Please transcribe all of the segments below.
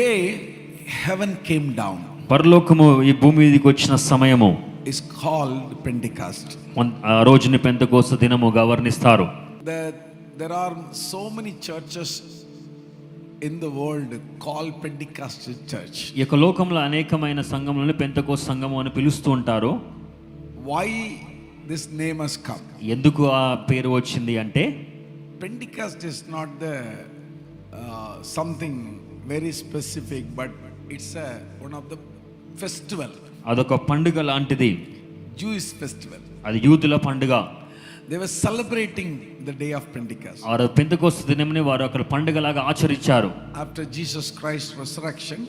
day heaven came down పరలోకము ఈ భూమి మీదకి వచ్చిన సమయము is called Pentecost. ఆ రోజుని పెంతెకోస్తు దినముగా వర్ణిస్తారు. There are so many churches in the world called Pentecostal church. ఈ యొక్క లోకంలో అనేకమైన సంఘములను పెంతెకోస్తు సంఘము అని పిలుస్తూ ఉంటారు. Why this name has come? ఎందుకు ఆ పేరు వచ్చింది అంటే Pentecost is not the something very specific, but it's one of the festival. అదొక పండుగ లాంటిది, Jewish festival. అది యూదుల పండుగ. They were celebrating the day of Pentecost. ఆ పెంతెకోస్తు దినముని వారు అక్కడ పండుగలాగా ఆచరించారు. After Jesus Christ's resurrection,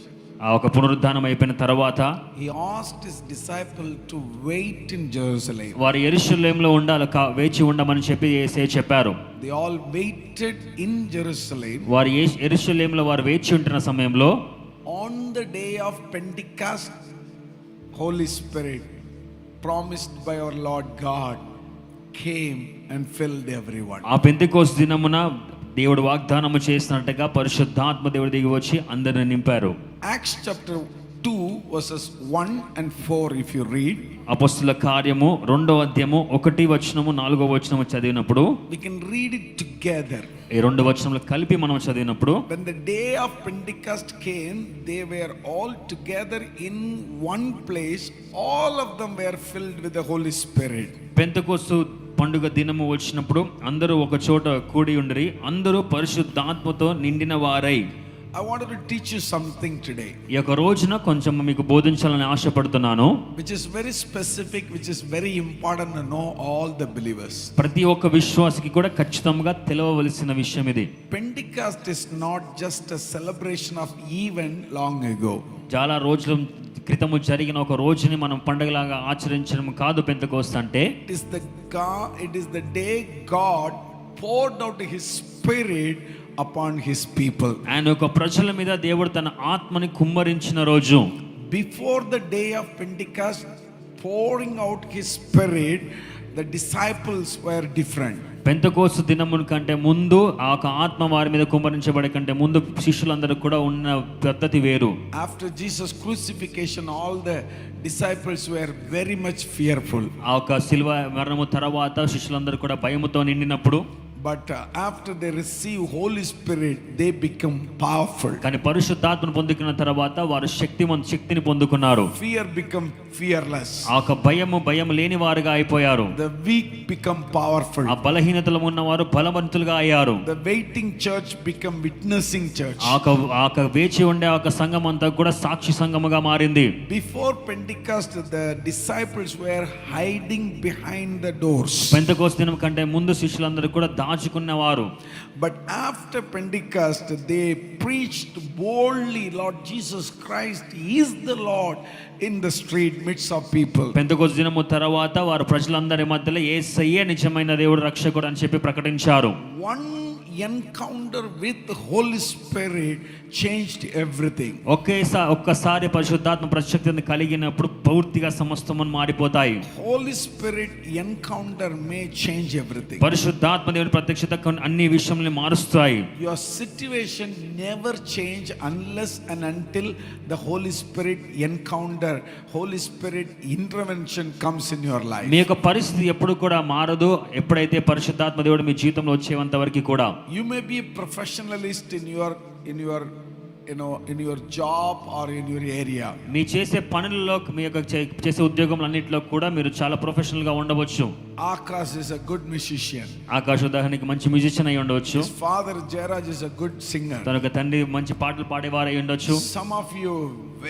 ఆ ఒక పునరుద్ధానం అయిపోయిన తర్వాత he asked his disciple to wait in Jerusalem. వారు యెరూషలేములో ఉండాలి, వేచి ఉండమని చెప్పి యేసయ్య చెప్పారు. They all waited in Jerusalem. వారు యెరూషలేములో వారు వేచి ఉంటున్న సమయంలో On the day of Pentecost, Holy Spirit promised by our Lord God came and filled everyone. ఆ పెంతెకోస్తు దినమున దేవుడు వాగ్దానము చేసినట్టుగా పరిశుద్ధాత్మ దేవుడు దిగి వచ్చి అందరిని నింపారు. Acts chapter 2 verses 1 and 4 if you read, అపొస్తలుల కార్యము 2వ అధ్యాయము 1 వచనము 4వ వచనము చదివినప్పుడు we can read it together. ఈ 2 వచనములు కలిపి మనం చదివినప్పుడు When the day of Pentecost came, they were all together in one place. All of them were filled with the Holy Spirit. Pentecost పండుగ దినము వచ్చినప్పుడు అందరూ ఒక చోట కూడి ఉండిరి, అందరూ పరిశుద్ధాత్మతో నిండిన వారై. I wanted to teach you something today, ఈ యొక్క రోజున కొంచెం మీకు బోధించాలని ఆశపడుతున్నాను, which is very specific, which is very important to know all the believers. ప్రతి ఒక్క విశ్వాసికి కూడా ఖచ్చితంగా తెలవవలసిన విషయం ఇది. Pentecost is not just a celebration of event long ago. చాలా రోజుల క్రితము జరిగిన ఒక రోజుని మనం పండుగలాగా ఆచరించడం కాదు పెంతెకోస్తు అంటే. It is the day God poured out his spirit upon his people. ఆయన యొక్క ప్రజల మీద దేవుడు తన ఆత్మని కుమ్మరించిన రోజు. Before the day of Pentecost pouring out his spirit, the disciples were different. Pentecost దినమున కంటే ముందు ఆ యొక్క ఆత్మ వారి మీద కుమ్మరించబడే కంటే ముందు శిష్యులందరూ కూడా ఉన్న పద్ధతి వేరు. After Jesus crucifixion, all the disciples were very much fearful. ఆ యొక్క శిలువ మరణము తర్వాత శిష్యులందరూ కూడా భయముతో నిండినప్పుడు, but after they receive Holy Spirit, they become powerful. కానీ పరిశుద్ధాత్మను పొందుకున్న తర్వాత వారు శక్తిని పొందుకున్నారు. Fear become fearless. ఆ యొక్క భయం లేని వారుగా అయిపోయారు. The weak become powerful. ఆ బలహీనతలు ఉన్నవారు బలవంతులుగా అయ్యారు. The waiting church become witnessing church. ఆ వేచి ఉండే ఒక సంఘం అంతా కూడా సాక్షి సంఘముగా మారింది. Before Pentecost, the disciples were hiding behind the doors. Pentecost దినం కంటే ముందు శిష్యులందరూ కూడా దాచుకున్నవారు. But after Pentecost, they preached boldly, Lord Jesus Christ is the Lord, in the street midst of people. Pentecost దినము తర్వాత వారు ప్రజలందరి మధ్యలో యేసయ్యే నిజమైన దేవుడు రక్షకుడు అని చెప్పి ప్రకటించారు. One encounter with the Holy Spirit changed everything. ఒక్కసారి పరిశుద్ధాత్మ ప్రత్యక్షతను కలిగినప్పుడు పూర్తిగా సమస్తమును మారిపోతాయి. Holy Spirit encounter may change everything. పరిశుద్ధాత్మ దేవుని ప్రత్యక్షత అన్ని విషయములను మారుస్తాయి. Your situation never change unless and until the Holy Spirit encounter, Holy Spirit intervention comes in your life. మీ యొక్క పరిస్థితి ఎప్పుడు కూడా మారదు ఎప్పుడైతే పరిశుద్ధాత్మ దేవుడు మీ జీవితంలో వచ్చేంత వరకు కూడా. You may be a professionalist in your in your job or in your area. మీ చేసే పనులలో మీ యొక్క చేసే ఉద్యోగంలన్నిటిలో కూడా మీరు చాలా ప్రొఫెషనల్ గా ఉండవచ్చు. Akash is a good musician. Akash ఉదాహరణకి మంచి మ్యూజిషియన్ అయి ఉండవచ్చు. His father Jairaj is a good singer. తన యొక్క తండ్రి మంచి పాటలు పాడేవారు అయి ఉండొచ్చు. Some of you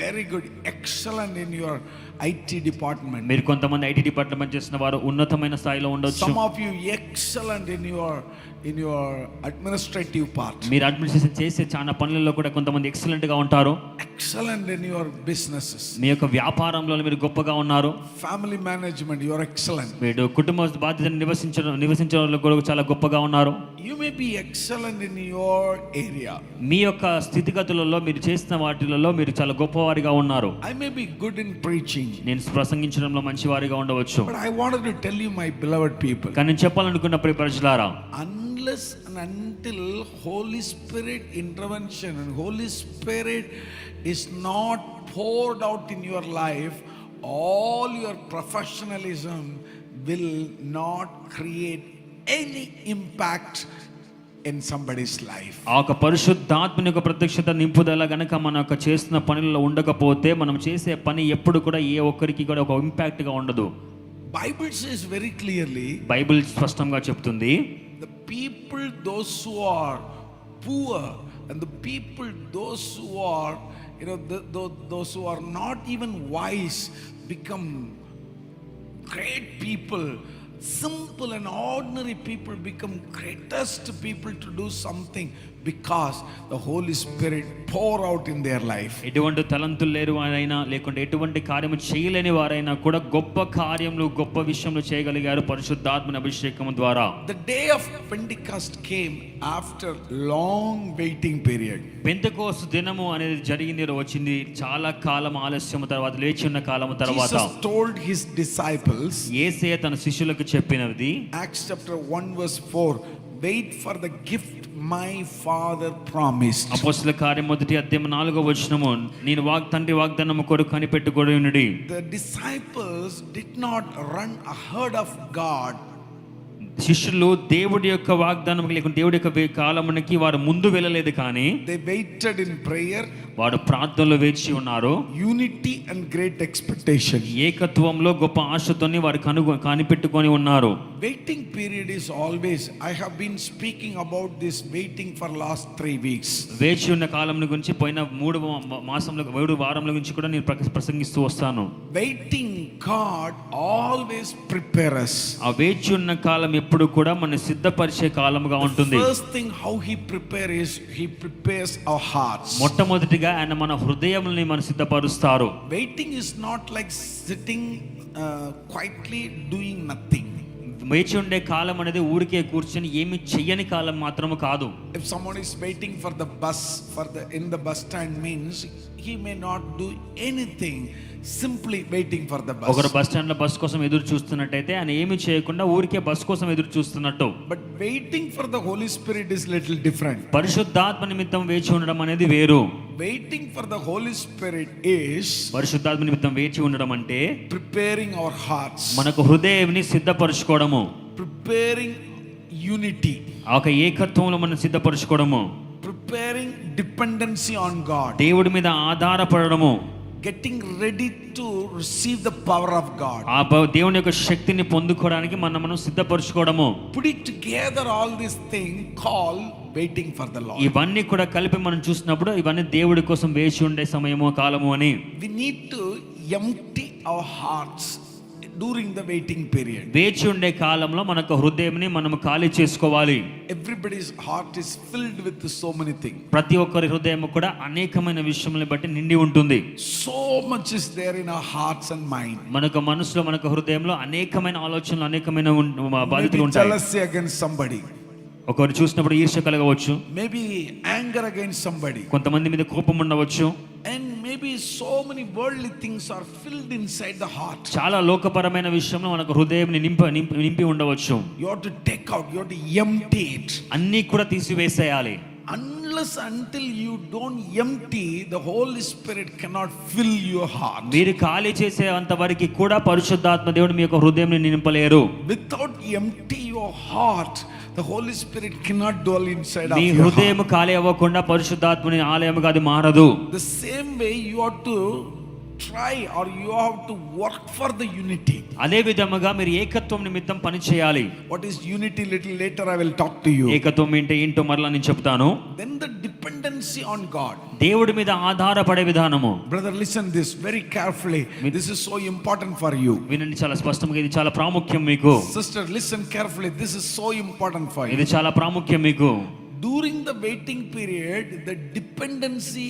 very good, excellent in your IT department. మీరు కొంతమంది ఐటీ డిపార్ట్మెంట్ చేసిన వారు ఉన్నతమైన స్థాయిలో ఉండొచ్చు. Some of you excellent in your administrative part. మీరు అడ్మినిస్ట్రేషన్ చేసే చాలా పనులలో కూడా కొంతమంది ఎక్సలెంట్ గా ఉంటారు. Excellent in your businesses. మీ యొక్క వ్యాపారంలో మీరు గొప్పగా ఉన్నారు. Family management, you are excellent. మీరు కుటుంబ బాధ్యతను నివసించడంలో కూడా చాలా గొప్పగా ఉన్నారు. You may be excellent in your area. మీ యొక్క స్థితిగతులలో మీరు చేసిన వాటిలలో మీరు చాలా గొప్పవారిగా ఉన్నారు. I may be good in preaching. నేను ప్రసంగించడంలో మంచివారిగా ఉండవచ్చు. But I wanted to tell you, my beloved people, కానీ నేను చెప్పాలనుకున్న ప్రియ ప్రజలారా, unless unless and until Holy Spirit intervention and Holy Spirit is not poured out in your life, all your professionalism will not create any impact in somebody's life. ఆ యొక్క పరిశుద్ధాత్మని యొక్క ప్రత్యక్షత నింపుదల గనక మన యొక్క చేస్తున్న పనుల్లో ఉండకపోతే మనం చేసే పని ఎప్పుడు కూడా ఏ ఒక్కరికి కూడా ఒక ఇంపాక్ట్ గా ఉండదు. Bible says very clearly, Bible స్పష్టంగా చెప్తుంది, the people those who are poor and the people those who are those who are not even wise become great people. Simple and ordinary people become greatest people to do something because the Holy Spirit pour out in their life. ఎటువంటి తలంతులు లేరు వారైనా లేకుంటే ఎటువంటి కార్యము చేయలేని వారైనా కూడా గొప్ప కార్యములు గొప్ప విషయములు చేయగలిగారు పరిశుద్ధాత్మని అభిషేకం ద్వారా. The day of Pentecost came after long waiting period. Pentecost దినము అనేది జరిగింది, వచ్చింది చాలా కాలం ఆలస్యం తర్వాత, లేచి ఉన్న కాలం తర్వాత. Jesus told his disciples, యేసయ్య తన శిష్యులకు చెప్పినది Acts chapter 1 verse 4, wait for the gift my father promised. అపోస్తలుల కార్యం 1:4 నేను తండ్రి వాగ్దానము కొరకు కనిపెట్టుకొని ఉన్నది. The disciples did not run ahead of God. శిష్యులు దేవుడి యొక్క వాగ్దానం లేకుంటే దేవుడి యొక్క కాలమునకి వారు ముందు వెళ్ళలేదు, కానీ They waited in prayer, వారు ప్రార్థనలో వేచి ఉన్నారు. unity and great expectation. ఏకత్వంలో గొప్ప ఆశతోని వారు కనిపెట్టుకొని ఉన్నారు. Waiting period is always, I have been speaking about this waiting for last 3 weeks. వేచి ఉన్న కాలం గురించి పోయిన 3 వారముల గురించి కూడా నేను ప్రసంగిస్తూ వస్తాను. Waiting God always prepare us. ఆ వేచి ఉన్న కాలం ఎప్పుడు కూడా మన సిద్ధపరిచే కాలముగా ఉంటుంది. The first thing how he prepare is he prepares our hearts. మొట్టమొదటిగా ఆయన మన హృదయముల్ని మన సిద్ధపరుస్తారు. Waiting is not like sitting quietly doing nothing. వేచి ఉండే కాలం అనేది ఊరికే కూర్చొని ఏమి చెయ్యని కాలం మాత్రము కాదు. If someone is waiting for the bus in the bus stand means he may not do anything, simply waiting for the bus. ఒకరు బస్ స్టాండ్ లో బస్ కోసం ఎదురు చూస్తున్నట్టయితే ఆయన ఏమి చేయకుండా ఊరికే బస్ కోసం ఎదురు చూస్తున్నట్టు. But waiting for the Holy Spirit is little different. పరిశుద్ధాత్మ నిమిత్తం వేచి ఉండడం అనేది వేరు. Waiting for the Holy Spirit is పరిశుద్ధాత్మ నిమిత్తం వేచి ఉండడం అంటే preparing our hearts, మనకు హృదయాన్ని సిద్ధపరచుకోవడము, preparing unity, ఆ యొక్క ఏకత్వంలో మనం సిద్ధపరచుకోవడము, preparing dependency on God, దేవుడి మీద ఆధారపడడము, getting ready to receive the power of God. ఆ దేవుని యొక్క శక్తిని పొందుకోవడానికి మనం సిద్ధపరచుకోవడము. Putting together all this thing called waiting for the Lord. ఇవన్నీ కూడా కలిపి మనం చూసినప్పుడు ఇవన్నీ దేవుడి కోసం వేచి ఉండే సమయము కాలము అని. We need to empty our hearts during the waiting period. వేచి ఉండే కాలంలో మనకు హృదయంని మనం ఖాళీ చేసుకోవాలి. Everybody's heart is filled with so many things. ప్రతి ఒక్కరి హృదయం కూడా అనేకమైన విషయములను బట్టి నిండి ఉంటుంది. So much is there in our hearts and mind. మనకు మనసులో మనకు హృదయంలో అనేకమైన ఆలోచనలు అనేకమైన బాధ్యతలు Maybe ఉంటాయి. jealousy against somebody, ఒకరు చూసినప్పుడు ఈర్ష్య కలగవచ్చు, maybe anger against somebody, కొంతమంది మీద కోపం ఉండవచ్చు, and maybe so many worldly things are filled inside the heart. చాలా లోకపరమైన విషయంలో మనకు హృదయం నింపి ఉండవచ్చు. You have to take out, you have to empty it. అన్నీ కూడా తీసివేసేయాలి. Unless until you don't empty, the Holy Spirit cannot fill your heart. మీరు ఖాళీ చేసే అంతవరకు కూడా పరిశుద్ధాత్మ దేవుడు మీ యొక్క హృదయంని నింపలేరు. Without empty your heart, the Holy Spirit cannot dwell inside of me your హృదయం heart. ఖాళీ అవ్వకుండా పరిశుద్ధాత్మని ఆలయముగా అది మారదు. The same way you have to try or you have to work for the unity. అదే విధముగా మీరు ఏకత్వం నిమిత్తం పని చేయాలి. What is unity? Little later I will talk to you. ఏకత్వం ఏంటో మరలా నేను చెప్తాను. Then the dependency on God. దేవుడి మీద ఆధారపడే విధానము. Brother, listen this very carefully. This is so important for you. వినండి, చాలా స్పష్టంగా ఇది చాలా ప్రాముఖ్యం మీకు. Sister, listen carefully. This is so important for you. ఇది చాలా ప్రాముఖ్యం మీకు. During the waiting period, the dependency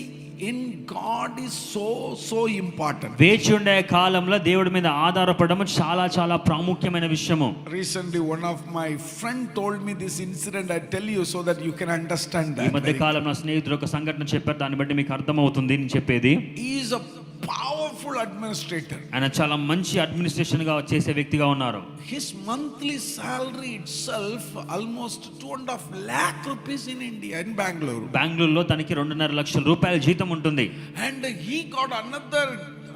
in God is so important. వేచి ఉండే కాలంలో దేవుడి మీద ఆధారపడడం చాలా చాలా ప్రాముఖ్యమైన విషయము. Recently one of my friend told me this incident. I tell you so that you can understand ఈ that. మధ్య కాలంలో స్నేహితుడు ఒక సంఘటన చెప్పారు, దాన్ని బట్టి మీకు అర్థమవుతుంది నేను చెప్పేది. He is a powerful administrator. ఆయన చాలా మంచి అడ్మినిస్ట్రేషన్ గా చేసే వ్యక్తిగా ఉన్నారు. His monthly salary itself almost 2.5 lakh rupees in India, in Bangalore. బెంగళూరులో తనకి 2.5 లక్షల రూపాయల జీతం ఉంటుంది. And he got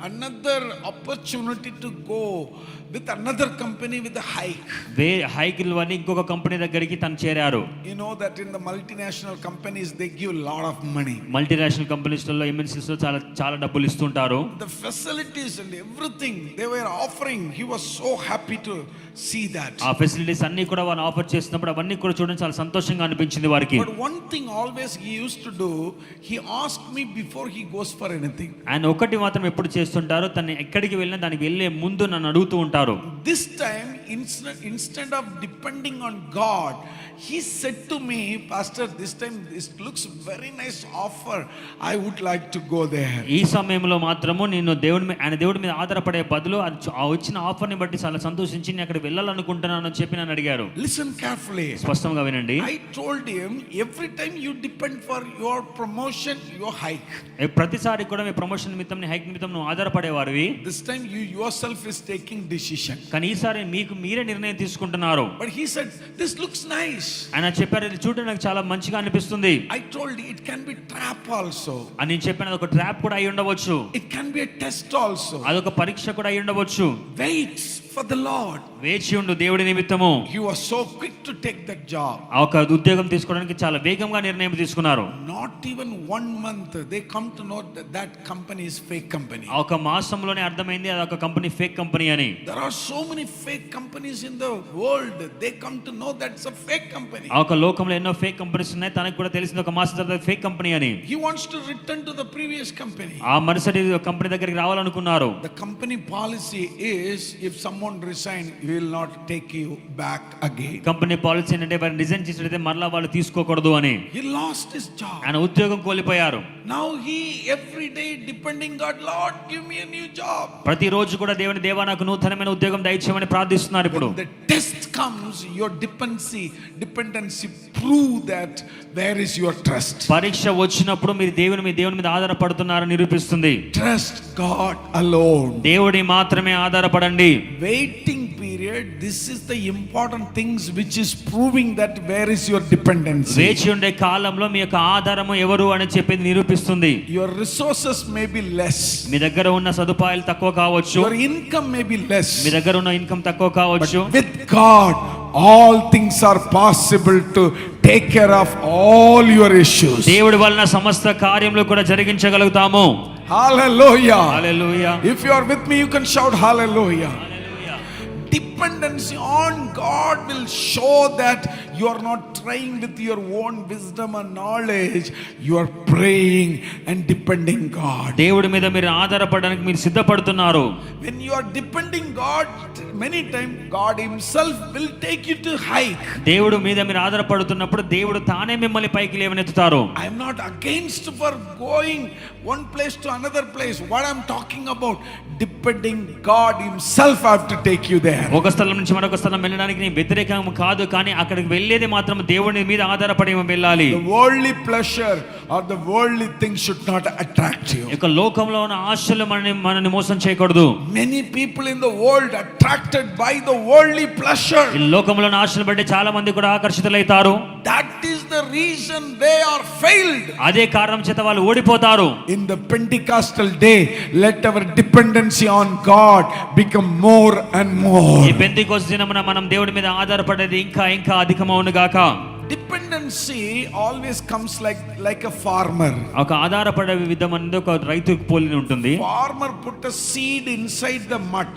another opportunity to go with another company with a hike. Hikal వల్ల ఇంకొక కంపెనీ దగ్గరికి తను చేరారు. You know that in the multinational companies they give a lot of money. Multinational కంపెనీస్లలో ఎంఎన్సీస్ లో చాలా డబ్బులు ఇస్తుంటారు. The facilities and everything they were offering, he was so happy to see that. ఆ ఫెసిలిటీస్ అన్ని కూడా వాళ్ళు ఆఫర్ చేస్తున్నప్పుడు అవన్నీ కూడా చూడడం చాలా సంతోషంగా అనిపించింది వారికి. But one thing always he used to do, he asked me before he goes for anything. ఆయన ఒకటి మాత్రం ఎప్పుడు చేస్తుంటారు, తను ఎక్కడికి వెళ్ళినా దానికి వెళ్ళే ముందు నన్ను అడుగుతూ ఉంటారు. This time instead of depending on God, he said to me, Pastor, this time this looks very nice offer, I would like to go there. ఈ సమయంలో మాత్రము నేను దేవుడి మీద ఆధారపడే బదులు ఆ వచ్చిన ఆఫర్ ని బట్టి చాలా సంతోషించి నేను అక్కడ వెళ్ళాలనుకుంటున్నాను అని చెప్పి నన్ను అడిగారు. Listen carefully. స్పష్టంగా వినండి. I told him, every time you depend for your promotion, your hike. ప్రతిసారి కూడా మీ ప్రమోషన్ నిమిత్తం నీ హైక్ నిమిత్తం నువ్వు ఆధారపడేవారివి. This time you yourself is taking decision. కానీ ఈసారి మీరే నిర్ణయం తీసుకుంటున్నారు. But he said, this looks nice. ఆయన చెప్పారు, ఇది చూడడానికి నాకు చాలా మంచిగా అనిపిస్తుంది. I told you, it can be trap also. అని నేను చెప్పాను, ఒక ట్రాప్ కూడా అయి ఉండవచ్చు. It can be a test also. అదొక పరీక్ష కూడా అయి ఉండవచ్చు. Wait for the Lord. వేచి ఉండు దేవుడి నిమిత్తము. He was so quick to take that job. ఆ ఒక ఉద్యోగం తీసుకోవడానికి చాలా వేగంగా నిర్ణయం తీసుకున్నారు. Not even 1 month they come to know that company is fake company. ఆ ఒక మాసంలోనే అర్థమైంది అది ఒక కంపెనీ ఫేక్ కంపెనీ అని. There are so many fake companies in the world. They come to know that it's a fake company. ఆ ఒక లోకంలో ఎన్నో ఫేక్ కంపెనీస్ ఉన్నాయి, తనకు కూడా తెలిసింది ఒక మాసం తర్వాత ఫేక్ కంపెనీ అని. He wants to return to the previous company. ఆ మరుసటి కంపెనీ దగ్గరికి రావాలనుకున్నారు. The company policy is, if someone resign, we will not take you back again. Company policy ఏంటంటే వారు రిజైన్ చేసినట్లయితే మరలా వాళ్ళు తీసుకోకూడదు అని. He lost his job. ఆయన ఉద్యోగం కోల్పోయారు. Now he every day depending God, Lord, give me a new job. ప్రతిరోజు కూడా దేవా నాకు నూతనమైన ఉద్యోగం దయచేయమని ప్రార్థిస్తున్నారు. ఇప్పుడు When the test comes, your dependency prove that where is your trust. పరీక్ష వచ్చినప్పుడు మీరు దేవుని మీద ఆధారపడుతున్నారని నిరూపిస్తుంది. Trust God alone. దేవుడి మాత్రమే ఆధారపడండి. Waiting period, this is the important things which is proving that where is your dependency. వేచి ఉండే కాలంలో మీ యొక్క ఆధారము ఎవరు అని చెప్పేది నిరూపిస్తుంది. Your resources may be less. మీ దగ్గర ఉన్న సదుపాయాలు తక్కువ కావచ్చు. Your income may be less. మీ దగ్గర ఉన్న ఇన్కమ్ తక్కువ కావచ్చు. But with God all things are possible to take care of all your issues. దేవుడి వలన సమస్త కార్యములు కూడా జరిగించగలుగుతాము. Hallelujah. Hallelujah. If you are with me, you can shout hallelujah. Dependency on God will show that you are not trying with your own wisdom and knowledge. You are praying and depending God. దేవుడి మీద మీరు ఆధారపడడానికి మీరు సిద్ధపడుతున్నారు. When you are depending God, many times God himself will take you to hike. దేవుడు మీద మీరు ఆధారపడుతున్నప్పుడు దేవుడు తానే మిమ్మల్ని పైకి లేవనెత్తుతారు. I am not against for going one place to another place. What I am talking about, depending God himself have to take you there. ఒక స్థలం నుంచి మరొక స్థలం వెళ్ళడానికి నేను వ్యతిరేకం కాదు, కానీ అక్కడికి వెళ్ళేది మాత్రం దేవుని మీద ఆధారపడి వెళ్ళాలి. The worldly pleasure or the worldly things should not attract you. ఇక లోకంలో ఉన్న ఆశలు మనల్ని మోసం చేయకూడదు. Many people in the world attracted by the worldly pleasure. ఈ లోకంలో ఉన్న ఆశలు బట్టి చాలా మంది కూడా ఆకర్షితులైతారు. That is the reason they are failed. అదే కారణం చేత వాళ్ళు ఓడిపోతారు. In the Pentecostal day, let our dependency on God become more and more. ఈ పెంతెకోస్తు దినమున మనం దేవుడి మీద ఆధారపడేది ఇంకా ఇంకా అధికమవును గాక. Dependency always comes like a farmer. ఒక ఆధారపడే విధం అనేది ఒక రైతుకు పోలి ఉంటుంది. Farmer put a seed inside the mud.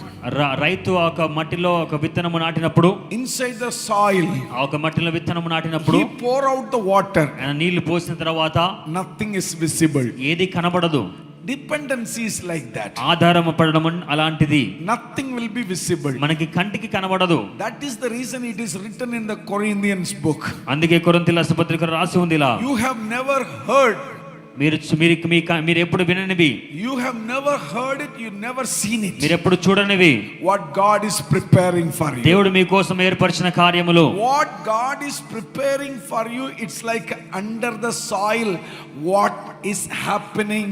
రైతు ఒక మట్టిలో ఒక విత్తనము నాటినప్పుడు, inside the soil, ఒక మట్టిలో విత్తనము నాటినప్పుడు he pour out the water. నీళ్లు పోసిన తర్వాత nothing is visible. ఏది కనబడదు. Dependency is like that. ఆధారము పడడం అలాంటిది. nothing will be visible. మనకి కంటికి కనబడదు. That is the reason it is written in the Corinthians book. అందుకే కొరింథీయుల రాసిన పత్రికలో రాసి ఉంది ఇలా, You have never heard. మీరు ఎప్పుడు విననివి. You have never heard it, you never seen it. మీరు ఎప్పుడు చూడనివి. What God is preparing for you. దేవుడు మీ కోసం ఏర్పరిచిన కార్యములు. What God is preparing for you, it's like under the soil what is happening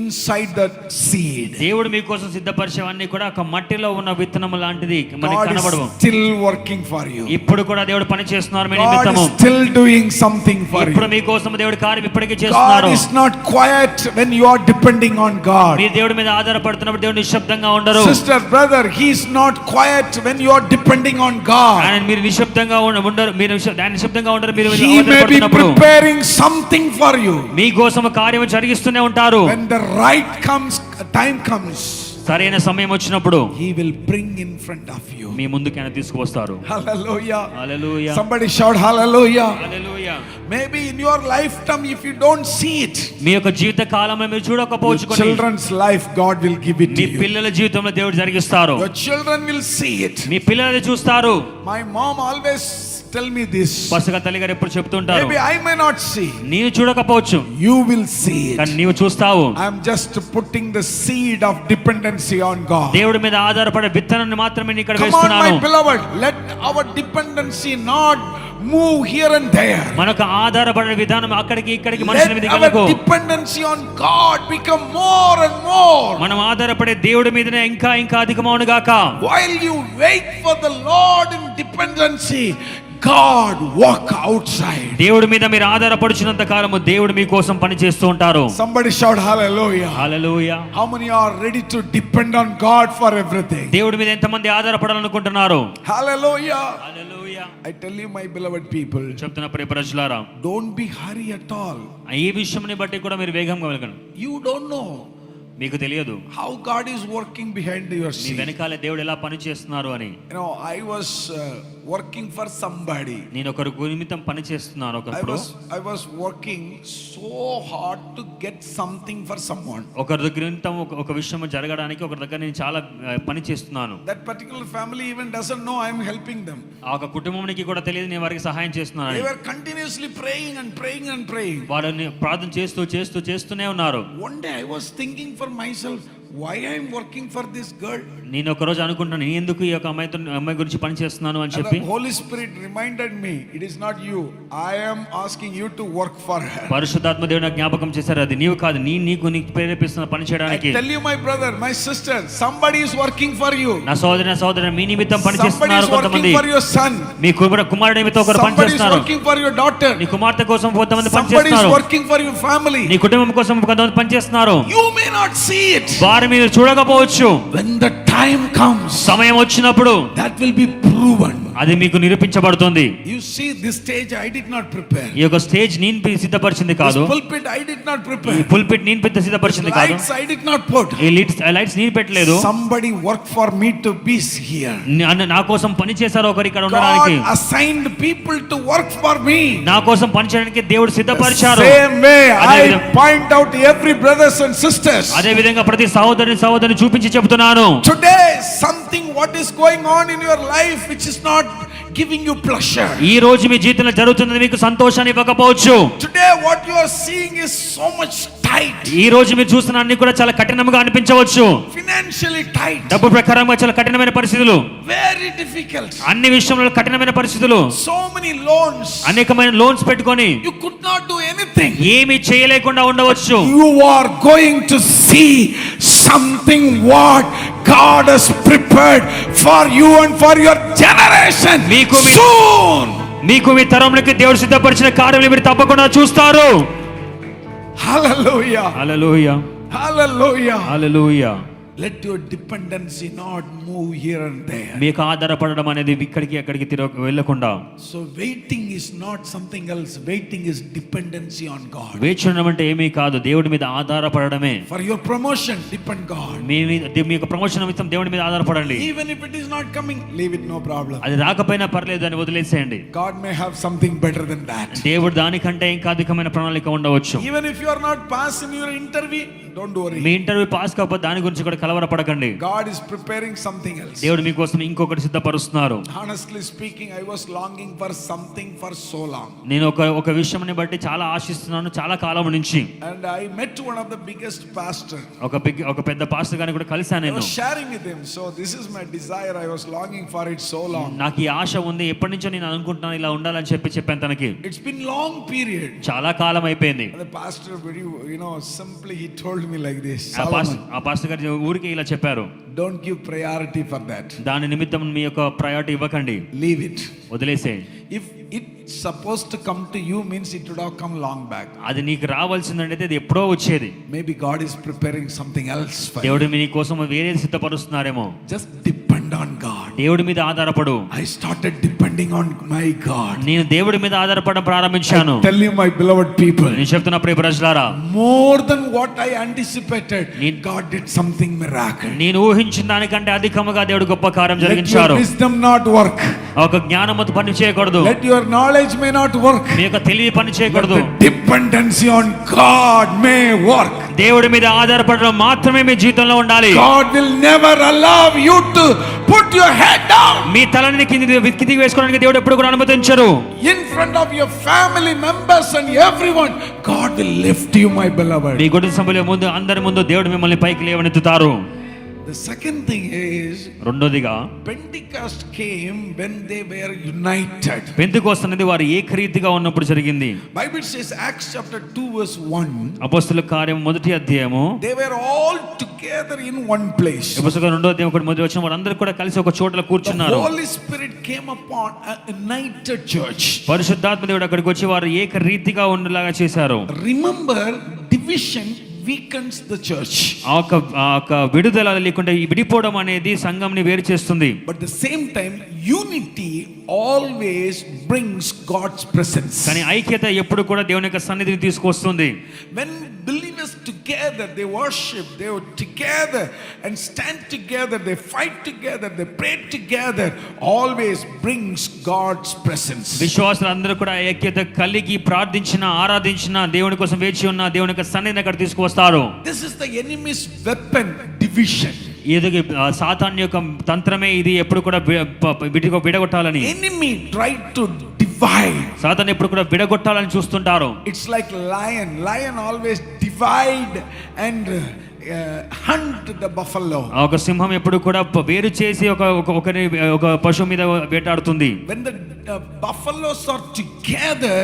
inside that seed. దేవుడు మీకోసం సిద్ధపరిచేవన్నీ కూడా ఒక మట్టిలో ఉన్న విత్తనం లాంటిది మనకి God కనబడవు. is still working for you. ఇప్పుడు కూడా దేవుడు పని చేస్తున్నారు మీ God నిమిత్తము. is still doing something for ఇప్పుడు you. మీకోసం దేవుడు కార్యం ఇప్పటికే God చేస్తున్నారు. is not quiet when you are depending on God. మీరు దేవుడి మీద ఆధారపడుతున్నప్పుడు దేవుడు నిశ్శబ్దంగా ఉండరు. Sister, brother, he is not quiet when you are depending on God. ఆయన మీరు నిశ్శబ్దంగా ఉండరు. మీరు నిశ్శబ్దంగా ఉండరు. మీరు He may be ఆధారపడుతున్నప్పుడు preparing something for you. మీకోసం కార్యం జరిగిస్తూనే ఉంటారు. When the right time comes, సరైన సమయం వచ్చినప్పుడు he will bring in front of you. మీ ముందుకు ఆయన తీసుకువస్తారు. Hallelujah. Hallelujah. Somebody shout hallelujah. Hallelujah. Maybe in your lifetime, if you don't see it, మీ యొక్క జీవిత కాలంలో మీరు చూడకపోవచ్చు. your children's life, God will give it me to you. పిల్లల జీవితంలో దేవుడు జరిగిస్తారు. Your children will see it. మీ పిల్లలు చూస్తారు. My mom always tell me this. పసగా తల్లి గారు ఎప్పుడు చెప్తుంటారు, Maybe I may not see. నీవు చూడకపోవచ్చు You will see కానీ it. నీవు చూస్తావు. I am just putting the seed of dependency on God. దేవుడి మీద ఆధారపడే విత్తనాన్ని మాత్రమే నేను ఇక్కడ Come on, వేస్తున్నాను. my beloved. Let our dependency not move here and there. మనకు ఆధారపడే విధానం అక్కడికి ఇక్కడికి Let మనుషుల మీద our కలగకు. dependency on God become more and more. మనం ఆధారపడే దేవుడి మీదనే ఇంకా ఇంకా అధికమవును గాక. While you wait for the Lord in dependency, God walk outside. దేవుడి మీద మీరు ఆధారపడుచున్నంత కాలము దేవుడు మీకోసం పని చేస్తూ ఉంటారు. Somebody shout hallelujah. Hallelujah. How many are ready to depend on God for everything? దేవుడి మీద ఎంతమంది ఆధారపడాలనుకుంటున్నారు? Hallelujah. Hallelujah. I tell you, my beloved people, చెప్తున్న ప్రియ ప్రజలారా, don't be hurry at all. ఈ విషయంని బట్టి కూడా మీరు వేగంగా వెళ్ళగలరు. You don't know మీకు తెలియదు how God is working behind your me scene. వెనకాల దేవుడు ఎలా పని చేస్తున్నారు అని. You know, I was working for somebody. నేను ఒకరి నిమిత్తం పని చేస్తున్నాను. I was working so hard to get something for someone. ఒకరి దగ్గర నిమిత్తం ఒక విషయం జరగడానికి ఒకరి దగ్గర నేను చాలా పని చేస్తున్నాను. That particular family even doesn't know I am helping them. ఆ ఒక కుటుంబానికి కూడా తెలియదు నేను వారికి సహాయం చేస్తున్నాను. They were continuously praying and praying and praying. వారిని ప్రార్థన చేస్తూనే ఉన్నారు. One day I was thinking for myself, why I am working for this girl? నేను ఒక రోజు అనుకుంటున్నాను, నేను ఎందుకు ఈ యొక్క అమ్మాయి గురించి పని చేస్తున్నాను అని And చెప్పి. the Holy Spirit reminded me, it is not you. I am asking you to work for her. పరిశుద్ధాత్మ దేవుడు నాకు జ్ఞాపకం చేశారు, అది నీవు కాదు, నీకు ప్రేరేపిస్తున్న పని I చేయడానికి. tell you, my brother, my sister, somebody is working for you. నా సోదరి మీ నిమిత్తం పని Somebody చేస్తున్నారు is కొంతమంది. working for your son. మీ కుమారుడి నిమిత్తం ఒకరు పని Somebody is చేస్తున్నారు. working for your daughter. నీ కుమార్తె కోసం కొంతమంది పని Somebody is చేస్తున్నారు. working for your family. నీ కుటుంబం కోసం కొంతమంది పని చేస్తున్నారు. You may not see it. వారు మీరు చూడకపోవచ్చు. When the time comes, సమయం వచ్చినప్పుడు that will be proven. అది మీకు నిరూపించబడుతుంది. You see, this stage I did not prepare. ఈ యొక్క స్టేజ్ నేను సిద్ధపరిచింది కాదు. This pulpit I did not ఈ prepare. పుల్పిట్ నేను సిద్ధపరిచింది కాదు. Lights I did not put. ఈ లైట్స్ నేను పెట్టలేదు. Somebody worked for me to be here. నా కోసం పని చేశారు ఒకరు ఇక్కడ ఉండడానికి. God assigned people to work for me. నా కోసం పని చేయడానికి దేవుడు సిద్ధపరిచారు. Same way I point out every brothers and sisters. అదే విధంగా ప్రతి సహోదరిని చూపించి చెప్తున్నాను. Today something what is going on in your life which is not giving you pleasure. ఈ రోజు మీ జీవితంలో జరుగుతున్నది మీకు సంతోషాన్ని ఇవ్వకపోవచ్చు. Today what you are seeing is so much tight. ఈ రోజు మీరు చూస్తున్న అన్ని కూడా చాలా కఠినంగా అనిపించవచ్చు. Financially tight. డబ్బు ప్రకారంగా చాలా కఠినమైన పరిస్థితులు. Very difficult. అన్ని విషయంలో కఠినమైన పరిస్థితులు. So many loans. అనేకమైన లోన్స్ పెట్టుకొని You could not do anything. ఏమీ చేయలేకుండా ఉండవచ్చు. You are going to see something what God has prepared for you and for your generation soon. మీకు మీ తరములకి దేవుడు సిద్ధపరిచిన కార్యాలు మీరు తప్పకుండా చూస్తారు. Hallelujah. Hallelujah. Hallelujah. Hallelujah. Let your dependency not move here and there. మీకు ఆధారపడడం అనేది ఇక్కడికి అక్కడికి వెళ్ళకుండా. So waiting is not something else. Waiting is dependency on God. వేచి ఉండడం అంటే ఏమీ కాదు, దేవుడి మీద ఆధారపడడమే. For your promotion, depend God. మీ యొక్క ప్రమోషన్ నిమిత్తం దేవుడి మీద ఆధారపడండి. Even if it is not coming, leave it, no problem. అది రాకపోయినా పర్లేదు అని వదిలేసేయండి. God may have something better than that. దేవుడు దానికంటే ఇంకా అధికమైన ప్రణాళిక ఉండవచ్చు. Even if you are not passed in your interview, don't worry. Me interview pass కాకపోతే దాని గురించి కూడా కలవరపడకండి. God is preparing something else. దేవుడు మీకోసం ఇంకొకటి సిద్ధపరుస్తున్నారు. Honestly speaking, I was longing for something for so long. నేను ఒక విషయాన్ని బట్టి చాలా ఆశిస్తున్నాను చాలా కాలం నుంచి. And I met one of the biggest pastor. ఒక పెద్ద పాస్టర్ గారిని కూడా కలిసాను I నేను. was sharing with him. So this is my desire. I was longing for it so long. నాకు ఈ ఆశ ఉంది, ఎప్పటి నుంచో నేను అనుకుంటున్నాను ఇలా ఉండాలని చెప్పాను తనకి. It's been long period. చాలా కాలం అయిపోయింది. And the pastor very simply he told told me like this. ఆ పాస్టర్ గారు ఊరికి ఇలా చెప్పారు, Don't give priority for that. దాని నిమిత్తం మీ యొక్క ప్రయారిటీ ఇవ్వకండి, Leave it. వదిలేసేయండి. If it's supposed to come to you, means it would have come long back. అది నీకు రావాల్సిందంటే అది ఎప్పుడో వచ్చేది. Maybe God is preparing something else for you. దేవుడు మీ కోసం వేరేది సిద్ధపరుస్తున్నారేమో. Just depend on God. దేవుడి మీద ఆధారపడు. I started depending on my God. నేను దేవుడి మీద ఆధారపడడం ప్రారంభించాను. I tell you, my beloved people, నేను చెప్తున్నా ప్రియ ప్రజలారా, more than what I anticipated, God did something miracle. నేను ఊహించిన దానికంటే అధికముగా దేవుడు గొప్ప కార్యం Let జరిగించారు. your wisdom not work. ఒక జ్ఞానము పని చేయకూడదు, Let your knowledge may not work. మీ యొక్క తెలివి పని చేయకూడదు. But the dependency on God may work. దేవుడి మీద ఆధారపడడం మాత్రమే మీ జీవితంలో ఉండాలి. God will never allow you to put your head down మీ తలని కిందికి వేసుకోవడానికి దేవుడు ఎప్పుడు కూడా అనుమతించరు. in front of your family members and everyone. God will lift you, my beloved. మీ కుటుంబ సభ్యుల ముందు, అందరి ముందు దేవుడు మిమ్మల్ని పైకి లేవనెత్తుతారు. The second thing is, రెండోదిగా, Pentecost came when they were united. Pentecost అనేది వారు ఏకరీతిగా ఉన్నప్పుడు జరిగింది. Bible says, Acts chapter 2 verse 1, అపొస్తలుల కార్యం 1వ అధ్యాయము, they were all together in one place. అపొస్తలుల 2వ అధ్యాయం 1 వచ్చిన వారందరూ కూడా కలిసి ఒక చోట కూర్చున్నారు. The Holy Spirit came upon a united church. పరిశుద్ధాత్మ దేవుడు అక్కడికి వచ్చి వారు ఏకరీతిగా ఉండేలాగా చేశారు. Remember, division weakens the church. ఆ ఒక విడుదల లేకుండా ఈ విడిపోవడం అనేది సంఘంని వేరు చేస్తుంది. But at the same time, unity always brings God's presence. కానీ ఐక్యత ఎప్పుడు కూడా దేవుని యొక్క సన్నిధిని తీసుకొస్తుంది. When believers together, they worship, they were together and stand together, they fight together, they pray together, always brings God's presence. విశ్వాసులందరూ కూడా ఐక్యత కలిగి ప్రార్థించిన, ఆరాధించిన, దేవుని కోసం వేచి ఉన్న దేవుని యొక్క సన్నిధిని అక్కడ తీసుకువస్తారు. This is the enemy's weapon, division. ఇది సాతాను యొక్క తంత్రమే ఇది, ఎప్పుడు కూడా విడగొట్టాలని. Enemy tried to divide. సాతాను ఎప్పుడు కూడా విడగొట్టాలని చూస్తుంటారు. It's like lion always divide and hunt the buffalo. ఒక సింహం ఎప్పుడు కూడా వేరు చేసి ఒక పశువు మీద వేటాడుతుంది. When the buffaloes are together,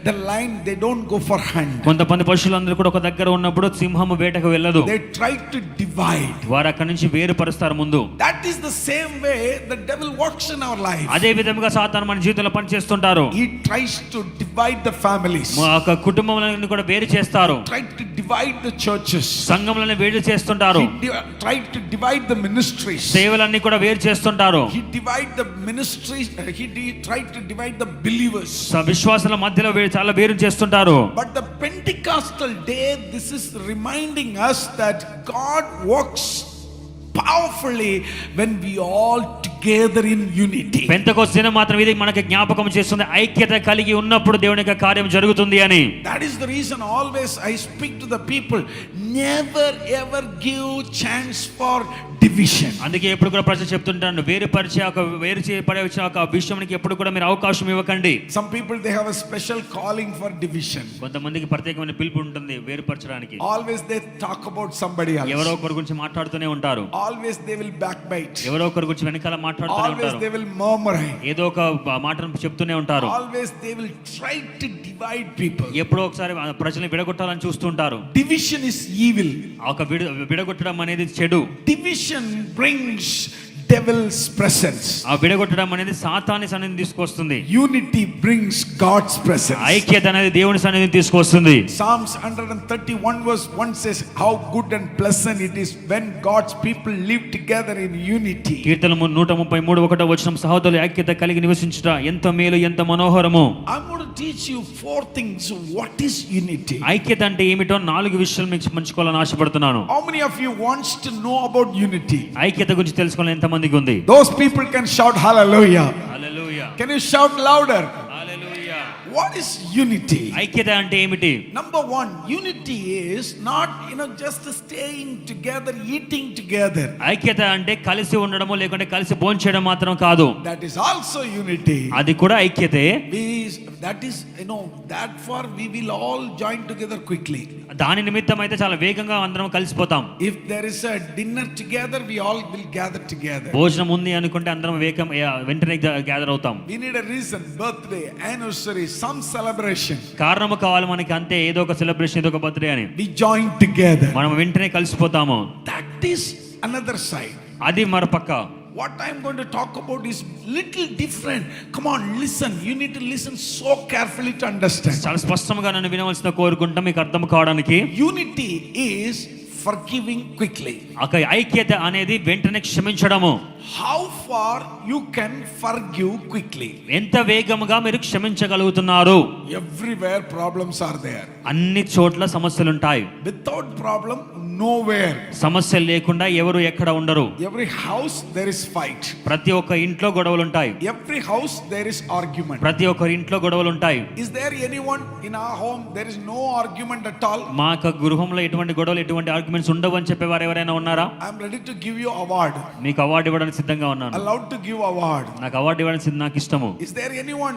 the lion, they don't go for hunt. కొంతమంది పశువులందరూ కూడా ఒక దగ్గర ఉన్నప్పుడు సింహం వేటకు వెళ్ళదు. They try to divide. వారు అక్కడి నుంచి వేరుపరుస్తారు ముందు. That is the same way the devil works in our life. అదే విధంగా సాతాను మన జీవితంలో పనిచేస్తుంటారు. He tries to divide the families. ఒక కుటుంబాలను కూడా వేరు చేస్తారు. Try to divide the churches. సంఘములను వేరు చేస్తుంటారు. He tried to divide the ministries. సేవలన్నీ కూడా వేరు చేస్తుంటారు. He divide the ministries. He tried to divide the believers. విశ్వాసుల మధ్యలో చాలా వేరు చేస్తుంటారు. But the Pentecostal day, this is reminding us that God works powerfully when we all together in unity. Pentecost దినం మాత్రం ఇది మనకి జ్ఞాపకం చేస్తుంది, ఐక్యత కలిగి ఉన్నప్పుడు దేవుని యొక్క కార్యం జరుగుతుంది అని. That is the reason always I speak to the people, never ever give chance for division. అందుకే ఎప్పుడు కూడా ప్రజలు చెప్తుంటాను, వేరు పరిచే ఒక విషయానికి ఎప్పుడు కూడా మీరు అవకాశం ఇవ్వకండి. Some people, they have a special calling for division. కొంతమందికి ప్రత్యేకమైన పిలుపు ఉంటుంది వేరుపరచడానికి. Always they talk about somebody else. ఎవరో ఒకరి గురించి మాట్లాడుతూనే ఉంటారు. Always they will backbite. ఎవరో ఒకరి గురించి వెనకాల మాట్లాడుతూనే Always ఉంటారు. they will murmur. ఏదో ఒక మాటను చెప్తూనే ఉంటారు. Always they will try to divide people. ఎప్పుడో ఒకసారి ప్రజల్ని విడగొట్టాలని చూస్తుంటారు. Division is evil. ఒక విడగొట్టడం అనేది చెడు. Division brings devil's presence. ఆ విడగొట్టడం అనేది సాతాను సన్నిధిని తీసుకొస్తుంది. Unity brings God's presence. ఐక్యత అనేది దేవుని సన్నిధిని తీసుకొస్తుంది. Psalms 131 verse 1 says, how good and pleasant it is when God's people live together in unity. కీర్తనలు 133 వచనం, సహోదరుల ఐక్యత కలిగి నివసించుట ఎంత మేలు, ఎంత మనోహరము. I'm going to teach you 4 things. What is unity? ఐక్యత అంటే ఏమిటో 4 విషయాలు మీకు పంచుకోవాలని ఆశపడుతున్నాను. How many of you wants to know about unity? ఐక్యత గురించి తెలుసుకోవాలని ఎంత మందికి ఉంది? Those people can shout hallelujah. Hallelujah. Can you shout louder? Hallelujah. What is unity? ఐక్యత అంటే ఏమిటి? Number 1, unity is not, just staying together, eating together. ఐక్యత అంటే కలిసి ఉండడము లేకుంటే కలిసి భోంచేయడం మాత్రం కాదు. That is also unity. అది కూడా ఐక్యతే. That is, that for we will all join together quickly. దాని నిమిత్తం అయితే చాలా వేగంగా అందరం కలిసిపోతాం. If there is a dinner together, we all will gather together. భోజనం ఉంది అనుకుంటే అందరం వెంటనే గ్యాదర్ అవుతాం. We need a reason, birthday, anniversary, some celebration. కారణము కావాలి మనకి, అంతే, ఏదో ఒక సెలబ్రేషన్, ఏదో ఒక బర్త్డే అని We join together. మనం వెంటనే కలిసిపోతాము. That is another side. అది మరపక్క. What I'm going to talk about is little different. Come on, listen. You need to listen so carefully to understand. చాలా స్పష్టంగా నన్ను వినవలసిన కోరుకుంటాం మీకు అర్థం కావడానికి. Unity is forgiving quickly. ఐక్యత అనేది వెంటనే క్షమించడము. How far you can forgive quickly? ఎంత వేగముగా మీరు క్షమించగలుగుతున్నారు? Everywhere problems are there. అన్ని చోట్ల సమస్యలు ఉంటాయి. Without problem, nowhere. సమస్యలు లేకుండా ఎవరు ఎక్కడ ఉండరు. Every house there is fight. ప్రతి ఒక్క ఇంట్లో గొడవలు ఉంటాయి. Every house there is argument. ప్రతి ఒక్క ఇంట్లో గొడవలు ఉంటాయి. Is there anyone in our home there is no argument at all? మా యొక్క గృహంలో ఎటువంటి గొడవలు, ఎటువంటి ఆర్గ్యుమెంట్స్ ఉండవు అని చెప్పేవారు ఎవరైనా ఉన్నారా? I am ready to give you award. మీకు అవార్డు ఇవ్వడానికి సిద్ధంగా ఉన్నాను. Allowed to give award. నాకు అవార్డు ఇవ్వడానికి నాకు ఇష్టము. Is there anyone?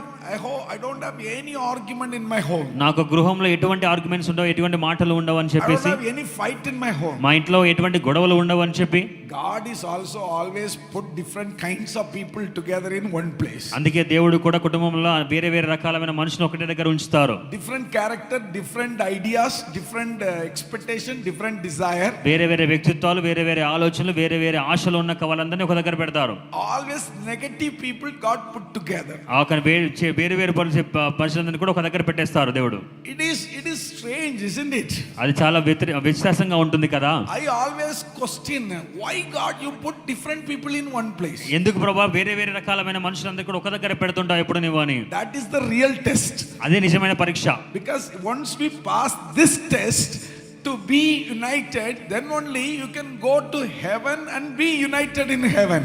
I don't have any argument in my home. నాకు గృహంలో ఎటువంటి ఆర్గ్యుమెంట్స్ ఉండవు, ఎటువంటి మాటలు ఉండవు అని I don't చెప్పేసి, have any fight in my home. మా ఇంట్లో ఎటువంటి గొడవలు ఉండవు అని చెప్పి, God is also always put different kinds of people together in one place. అందుకే దేవుడు కూడా కుటుంబంలో వేరే వేరే రకాలైన మనుషులు ఒకటే దగ్గర ఉంచుతారు. Different character, different ideas, different expectation, different desire. వేరే వేరే వ్యక్తిత్వాలు, వేరే వేరే ఆలోచనలు, వేరే వేరే ఆశలు ఉన్న వాళ్ళందరినీ ఒక దగ్గర పెడతారు. Always negative people God put together. వేరే వేరే పనులందరినీ కూడా ఒక దగ్గర పెట్టేస్తారు దేవుడు. It is strange, isn't it? అది చాలా వ్యత్యాసంగా ఉంటుంది కదా. I always question why God you put different people in one place. ఎందుకు ప్రభా వేరే వేరే రకాలైన మనుషులందరూ కూడా ఒక దగ్గర పెడుతుంటావు ఎప్పుడు నువ్వు అని. That is the real test. అదే నిజమైన పరీక్ష. Because once we pass this test to be united, then only you can go to heaven and be united in heaven.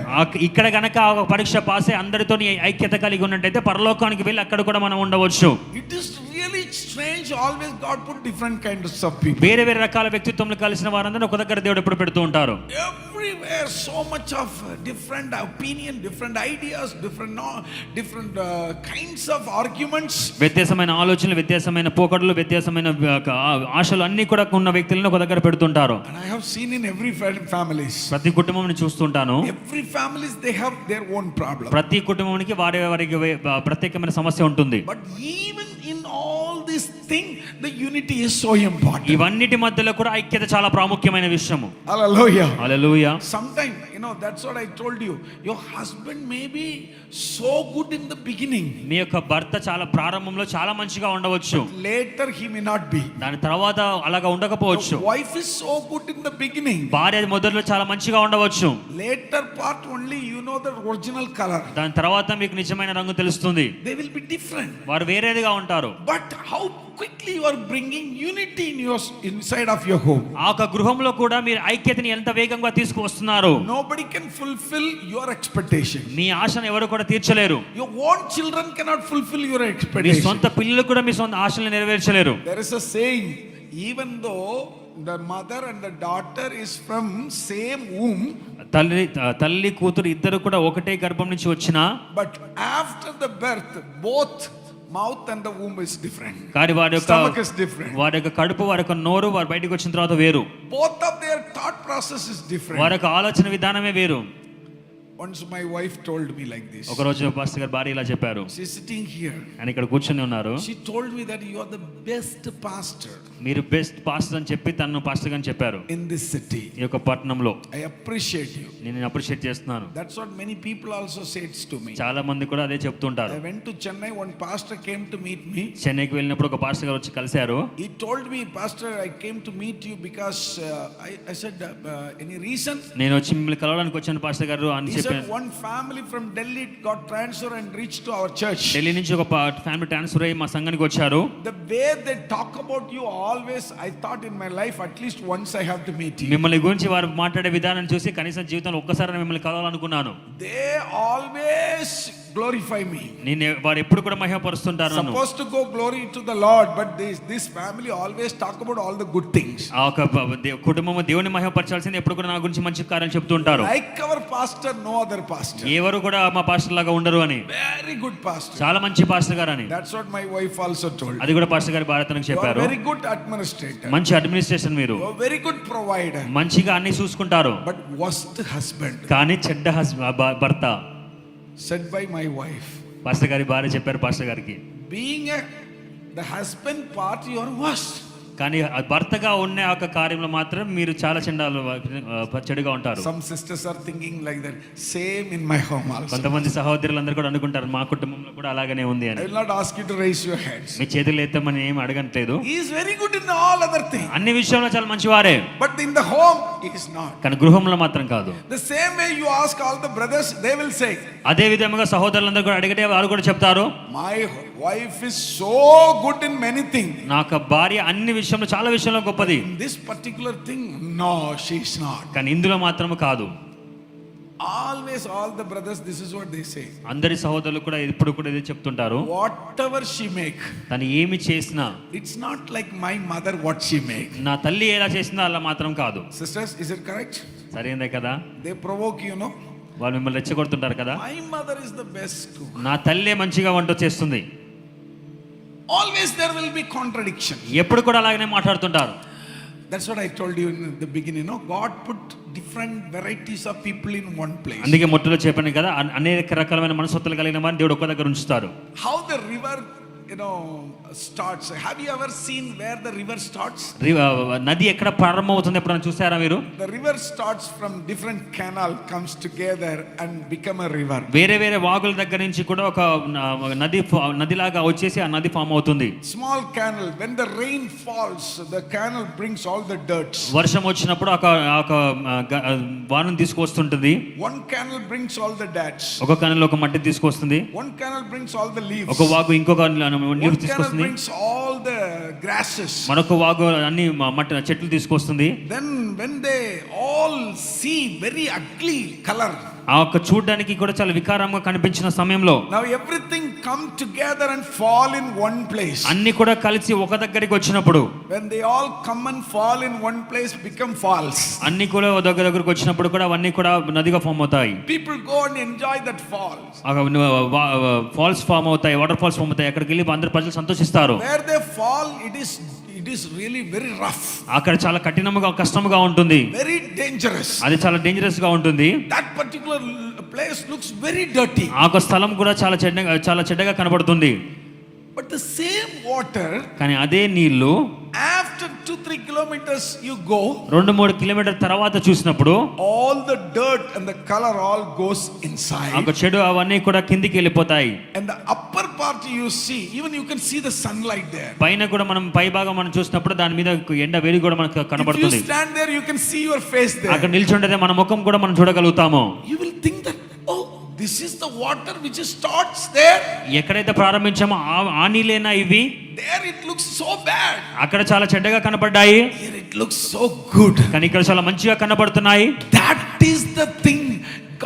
ఇక్కడ గనక ఒక పరీక్ష పాస్ అయ్యి అందరితో ఐక్యత కలిగి ఉన్నట్టయితే పరలోకానికి వెళ్ళి అక్కడ కూడా మనం ఉండవచ్చు. It is really strange, always God put different kinds of people. వేరే వేరే రకాల వ్యక్తిత్వంలో కలిసిన వారందరూ ఒక దగ్గర దేవుడు ఎప్పుడు పెడుతూ ఉంటారు. Everywhere so much of different opinion, different ideas, different kinds of arguments. వ్యత్యాసమైన ఆలోచనలు, వ్యత్యాసమైన పోకడలు, వ్యత్యాసమైన ఆశలు అన్ని కూడా ఉన్న వ్యక్తులను ఒక దగ్గర పెడుతుంటారు. And I have seen in every families. ప్రతి కుటుంబంని చూస్తుంటాను. Every families they have their own problem. ప్రతి కుటుంబానికి వారికి ప్రత్యేకమైన సమస్య ఉంటుంది. But even in all this thing, the unity is so important. ఇవన్నిటి మధ్యలో కూడా ఐక్యత చాలా ప్రాముఖ్యమైన విషయము. Hallelujah. Hallelujah. Sometimes, that's what I told you. Your husband may be so good in the beginning. మీ యొక్క భర్త చాలా ప్రారంభంలో చాలా మంచిగా ఉండవచ్చు. Later he may not be. దాని తర్వాత అలాగా ఉండకపోవచ్చు. Your wife is so good in the beginning. భార్య మొదట్లో చాలా మంచిగా ఉండవచ్చు. Later part only you know the original color. దాని తర్వాత మీకు నిజమైన రంగు తెలుస్తుంది. They will be different. వారు వేరేదిగా ఉంటారు. But how quickly you are bringing unity inside of your home. ఆ గృహంలో కూడా మీరు ఐక్యతని ఎంత వేగంగా తీసుకువస్తున్నారు. Nobody can fulfill your expectation. మీ ఆశను ఎవరు కూడా తీర్చలేరు. Your own children cannot fulfill your me expectation. సొంత పిల్లలు కూడా మీ సొంత ఆశలను నెరవేర్చలేరు. There is a saying, even though the mother and the daughter is from same womb, తల్లి కూతురు ఇద్దరు కూడా ఒకటే గర్భం నుంచి వచ్చినా, but after the birth both mouth and the womb is different. కానీ Stomach is different. వారి యొక్క కడుపు, వారి యొక్క నోరు, వారు బయటకు వచ్చిన తర్వాత వేరు. Both of their thought process is different. వారి యొక్క ఆలోచన విధానమే వేరు. Once my wife told me like this. ఒక రోజు పాస్టర్ గారు భార్య ఇలా చెప్పారు. She is sitting here. ఆయన ఇక్కడ కూర్చొని ఉన్నారు. She told me that you are the best pastor. మీరు బెస్ట్ పాస్టర్ అని చెప్పి తనను పాస్టర్ అని చెప్పారు. In this city. ఈ యొక్క పట్టణంలో. I appreciate you. నేను అప్రిషియేట్ చేస్తున్నాను. That's what many people also said to me. చాలా మంది కూడా అదే చెప్తుంటారు. I went to Chennai, one pastor came to meet me. చెన్నైకి వెళ్ళినప్పుడు ఒక పాస్టర్ గారు వచ్చి కలిశారు. He told me, Pastor, I came to meet you because I said any reason? నేను వచ్చి మిమ్మల్ని కలవడానికి వచ్చాను పాస్టర్ గారు అని He చెప్పాను. said one family from Delhi got transferred and reached to our church. Delhi నుంచి ఒక ఫ్యామిలీ ట్రాన్స్ఫర్ అయ్యి మా సంఘానికి వచ్చారు. The way they talk about you always, I thought in my life at least once I have to meet you. మిమ్మల్ని గురించి వారు మాట్లాడే విధానం చూసి కనీసం జీవితంలో ఒక్కసారి మిమ్మల్ని కలవాలనుకున్నాను. They always glorify me. వారు ఎప్పుడు కూడా మహిమపరుస్తుంటారు నన్ను. Supposed to go glory to the Lord, but this family always talk about all the good things. ఆ ఒక కుటుంబము దేవుని మహిమపరచాల్సింది ఎప్పుడు కూడా నా గురించి మంచి కార్యాలు చెప్తుంటారు. Like our pastor, no other pastor. ఎవరు కూడా మా పాస్టర్ లాగా ఉండరు అని. Very good pastor. చాలా మంచి పాస్టర్ గారు అని. That's what my wife also told. అది కూడా పాస్టర్ గారి భార్య తనకు చెప్పారు. Very good administrator. మంచి అడ్మినిస్ట్రేషన్ మీరు. Very good provider. మంచిగా అన్ని చూసుకుంటారు. But worst husband. కానీ చెడ్డ భర్త. Said by my wife. Pastor గారి భార్య చెప్పారు పాస్టర్ గారికి. being the husband part, you are worst. కానీ ఆ భర్తగా ఉన్న ఒక కార్యంలో మాత్రం మీరు చాలా చెడుగా ఉంటారు. Some sisters are thinking like that. Same in my home also. కొంతమంది సహోదరులందరూ కూడా అనుకుంటారు మా కుటుంబంలో కూడా అలాగనే ఉంది I అని. will not ask you to raise your hands. మీ చేతులు ఎత్తమని ఏం అడగట్లేదు. He is very good in all other things. అన్ని విషయంలో చాలా మంచివారే, But in the home, he is not. కానీ గృహంలో మాత్రం కాదు. The same way you ask all the brothers, they will say, అదే విధంగా సహోదరులందరూ కూడా అడిగితే వారు కూడా చెప్తారు, my wife is so good in many things. నాకు భార్య అన్ని విషయంలో చాలా విషయంలో గొప్పది, In this particular thing, no, she is not. కానీ ఇందులో మాత్రం కాదు. Always all the brothers, this is what they say. అందరి సహోదరులు కూడా ఇప్పుడు కూడా ఇదే చెప్తుంటారు, Whatever she make, తను ఏమి చేసినా it's not like my mother what she make. నా తల్లి ఎలా చేసిందో అలా మాత్రం కాదు. Sisters, is it correct? సరైనదే కదా? They provoke you, no? వాళ్ళు మిమ్మల్ని రెచ్చగొడుతుంటారు కదా, My mother is the best cook. నా తల్లే మంచిగా వంట చేస్తుంది. Always there will be contradiction. ఎప్పుడు కూడా అలాగనే మాట్లాడుతుంటారు. That's what I told you in the beginning, no? God put different varieties of people in one place. అందుకే మొట్టలో చెప్పాను కదా, అనేక రకాలైన మనస్తత్వాలు కలిగిన వారిని దేవుడు ఒక్క దగ్గర ఉంచుతారు. How the river, starts. Have you ever seen where the river starts? నది ఎక్కడ ప్రారంభమవుతుంది ఎప్పుడైనా చూసారా మీరు? The river starts from different canal, comes together and become a river. వేరే వేరే వాగుల దగ్గర నుంచి కూడా ఒక నదిలాగా వచ్చేసి ఆ నది ఫామ్ అవుతుంది. Small canal, when the rain falls, the canal brings all the dirt. వర్షం వచ్చినప్పుడు ఒక వానం తీసుకొస్తుంటుంది. One canal brings all the dirt. ఒక కణంలో ఒక మట్టి తీసుకొస్తుంది. One canal brings all the leaves. ఒక వాగు ఇంకొక నీరు One తీసుకొస్తుంది. canal brings all the grasses. మరొక వాగు అన్ని మట్టి చెట్లు తీసుకొస్తుంది. Then when they all see very ugly color, ఆ ఒక్క చూడడానికి కూడా చాలా వికారంగా కనిపించిన సమయంలో now everything come together and fall in one place. అన్ని కూడా కలిసి ఒక దగ్గరికి వచ్చినప్పుడు, When they all come and fall in one place, become falls. అన్ని కూడా దగ్గరకు వచ్చినప్పుడు కూడా అవన్నీ కూడా నదిగా ఫామ్ అవుతాయి. People go and enjoy that falls. Falls form అవుతాయి, వాటర్ ఫాల్స్ ఫామ్ అవుతాయి. అక్కడికి వెళ్ళి అందరు ప్రజలు సంతోషిస్తారు. Where they fall, it is really very rough. అక్కడ చాలా కఠినముగా కష్టముగా ఉంటుంది, Very dangerous. అది చాలా డేంజరస్ గా ఉంటుంది. That particular place looks very dirty. ఆ యొక్క స్థలం కూడా చాలా చెడ్డగా కనబడుతుంది. But the same water, కానీ అదే నీళ్లు after 2-3 kilometers you go, 2-3 kilometre తర్వాత చూసినప్పుడు all the dirt and the color all goes inside. ఆ చెడు అవన్నీ కూడా కిందికి వెళ్ళిపోతాయి. And the upper part you see, even you can see the sunlight there. పైన కూడా మనం పై భాగం మనం చూసినప్పుడు దాని మీద ఎండ వేడి కూడా మనకు If you కనబడుతుంది. stand there, you can see your face there. అక్కడ నిల్చుంటే మన ముఖం కూడా మనం చూడగలుగుతాము. You will think that, oh, this is the water which starts there. ఎక్కడైతే ప్రారంభించామో ఆ నీళ్ళేనా ఇవి? There it looks so bad. అక్కడ చాలా చెడ్డగా కనబడ్డాయి, Here it looks so good. కానీ ఇక్కడ చాలా మంచిగా కనబడుతున్నాయి. That is the thing.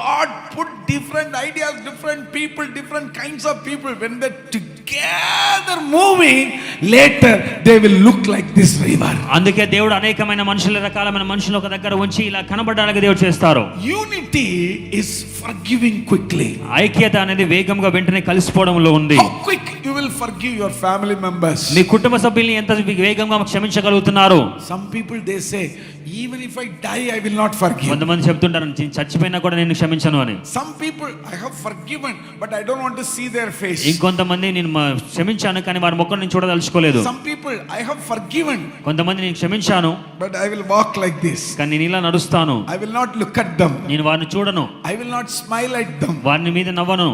God put different ideas, different people, different kinds of people. When they're together moving, later they will look like this river. అందుకే దేవుడు అనేకమైన రకాలమైన మనుషులు ఒక దగ్గర ఉంచి ఇలా కనబడడానికి దేవుడు చేస్తారు. Unity is forgiving quickly. ఐక్యత అనేది వేగంగా వెంటనే కలిసిపోవడంలో ఉంది. How quick you will forgive your family members? మీ కుటుంబ సభ్యుల్ని ఎంత వేగంగా క్షమించగలుగుతున్నారు? Some people they say, even if I die, I will not forgive. కొంతమంది చెప్తుంటారు చచ్చిపోయినా కూడా నేను క్షమించను అని. Some people, I have forgiven, but I don't want to see their face. ఇంకొంతమంది నేను క్షమించాను కానీ వారి ముఖం నేను చూడదలుచుకోలేదు. Some people, I have forgiven, కొంతమంది నేను క్షమించాను but I will walk like this. కానీ నేను ఇలా నడుస్తాను, I will not look at them. నేను వారిని చూడను, I will not smile at them. వారిని మీద నవ్వను.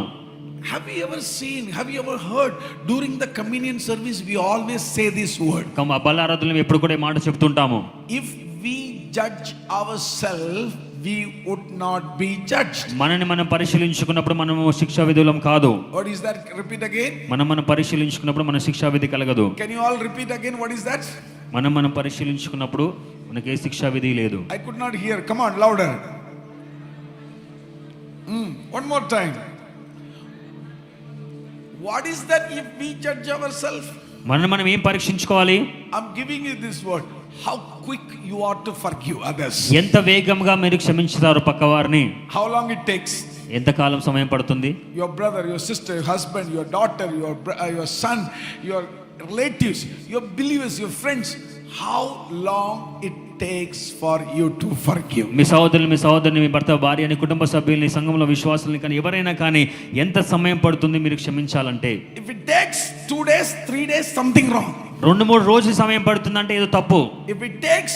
Have you ever seen, have you ever heard, during the communion service we always say this word. బలారాధనలో ఎప్పుడు కూడా ఈ మాట చెప్తుంటాము. If we judge ourselves, we would not be judged. మనని మనం పరిశీలించుకున్నప్పుడు మనము శిక్షా విధులం కాదు. What is that? Repeat again. మనం పరిశీలించుకున్నప్పుడు మన శిక్షా విధి కలగదు. Can you all repeat again? What is that? మనం పరిశీలించుకున్నప్పుడు మనకి ఏ శిక్షా విధి లేదు. I could not hear. Come on, louder. One more time. What is that if we judge ourselves? మనం ఏం పరీక్షించుకోవాలి? I'm giving you this word. How quick you are to forgive others. ఎంత వేగంగా మీరు క్షమించుతారు పక్కవారిని? How long it takes? ఎంత కాలం సమయం పడుతుంది? Your brother, your sister, your husband, your daughter, your son, your relatives, your believers, your friends. how long it takes for you to forgive. మీ సహోదరుని మీ భర్త భార్యని కుటుంబ సభ్యుల్ని సంఘంలో విశ్వాసుల్ని కానీ ఎవరైనా కానీ ఎంత సమయం పడుతుంది మీరు క్షమించాలంటే? If it takes 2 days, 3 days, something wrong. 2-3 రోజులు సమయం పడుతుందంటే ఏదో తప్పు. If it takes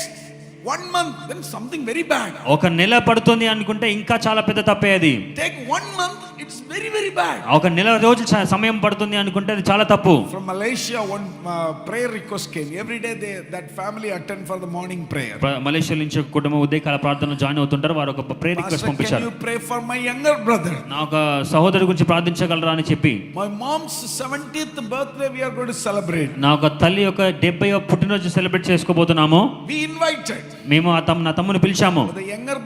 1 month, then something very bad. ఒక నెల పడుతుంది అనుకుంటే ఇంకా చాలా పెద్ద తప్పే అది. Take 1 month, it's very, very bad. ఒక నెల రోజులు సమయం పడుతుంది అనుకుంటే అది చాలా తప్పు. From Malaysia, one prayer request came. Every day that family attend for the morning prayer. Malaysia నుంచి ఒక కుటుంబం ఉదయకాల ప్రార్థనలో జాయిన్ అవుతుంటారు. వారు ఒక ప్రేయర్ రిక్వెస్ట్ పంపించారు. Can you pray for my younger brother? నా ఒక సహోదరు గురించి ప్రార్థించగలరా అని చెప్పి. My mom's 70th birthday we are going to celebrate. నా ఒక తల్లి యొక్క 70వ పుట్టినరోజు సెలబ్రేట్ చేసుకోబోతున్నాము. We invited. మేము నా తమ్ముని పిలిచాము. The elder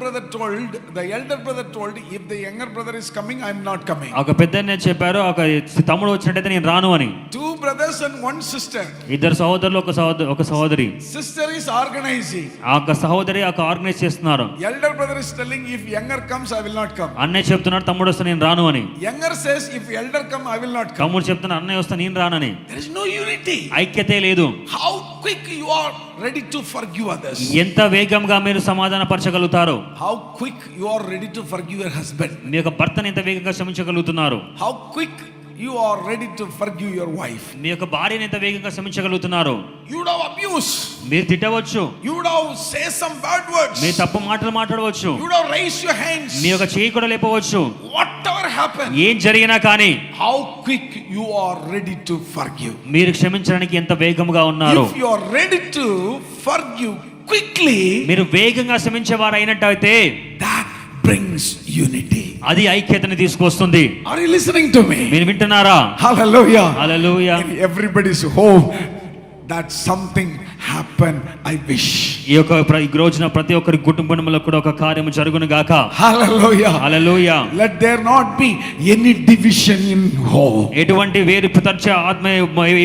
brother told, if the younger brother is coming, I am not coming. ఒక పెద్దనే చెప్పారు, ఒక తమ్ముడు వచ్చినట్టయితే నేను రాను అని. 2 brothers and 1 sister. ఇద్దరు సహోదరులు ఒక సహోదరి. Sister is organizing. ఆ ఒక సహోదరి ఆర్గనైజ్ చేస్తున్నారు. Elder brother is telling, if younger comes, I will not come. అన్నయ్య చెప్తున్నాడు తమ్ముడు వస్తే నేను రాను అని. Younger says, if elder come, I will not come. తమ్ముడు చెప్తున్నాడు అన్నయ్య వస్తే నేను రానని. There is no unity. ఐక్యతే లేదు. How quick you are ready to forgive others. ఎంత వేగంగా మీరు సమాధాన పరచగలుగుతారు? How quick you are ready to forgive your husband. మీ యొక్క భర్తని ఎంత వేగంగా క్షమించగలుగుతున్నారు? How quick you are ready to forgive your wife. మీ యొక్క భార్యని ఎంత వేగంగా క్షమించగలుగుతున్నారు? You would have abuse. మీరు తిట్టవచ్చు. You would have say some bad words. మీరు తప్పు మాటలు మాట్లాడవచ్చు. You would have raise your hands. మీ యొక్క చేయి కూడా లేపవచ్చు. Whatever happen. ఏం జరిగినా కానీ How quick you are ready to forgive. మీరు క్షమించడానికి ఎంత వేగంగా ఉన్నారు? If you are ready to forgive quickly, మీరు వేగంగా క్షమించేవారు అయినట్టయితే that brings unity. అది ఐక్యతని తీసుకొస్తుంది. Are you listening to me? మీరు వింటున్నారా? Hallelujah. Hallelujah. In everybody's home that something happen, I wish. ఈ రోజున ప్రతి ఒక్కరి కుటుంబంలో కూడా ఒక కార్యము జరుగును గాక. Hallelujah. Hallelujah. Let there not be any division in home. ఎటువంటి వేరు ప్రత్యక్ష ఆత్మ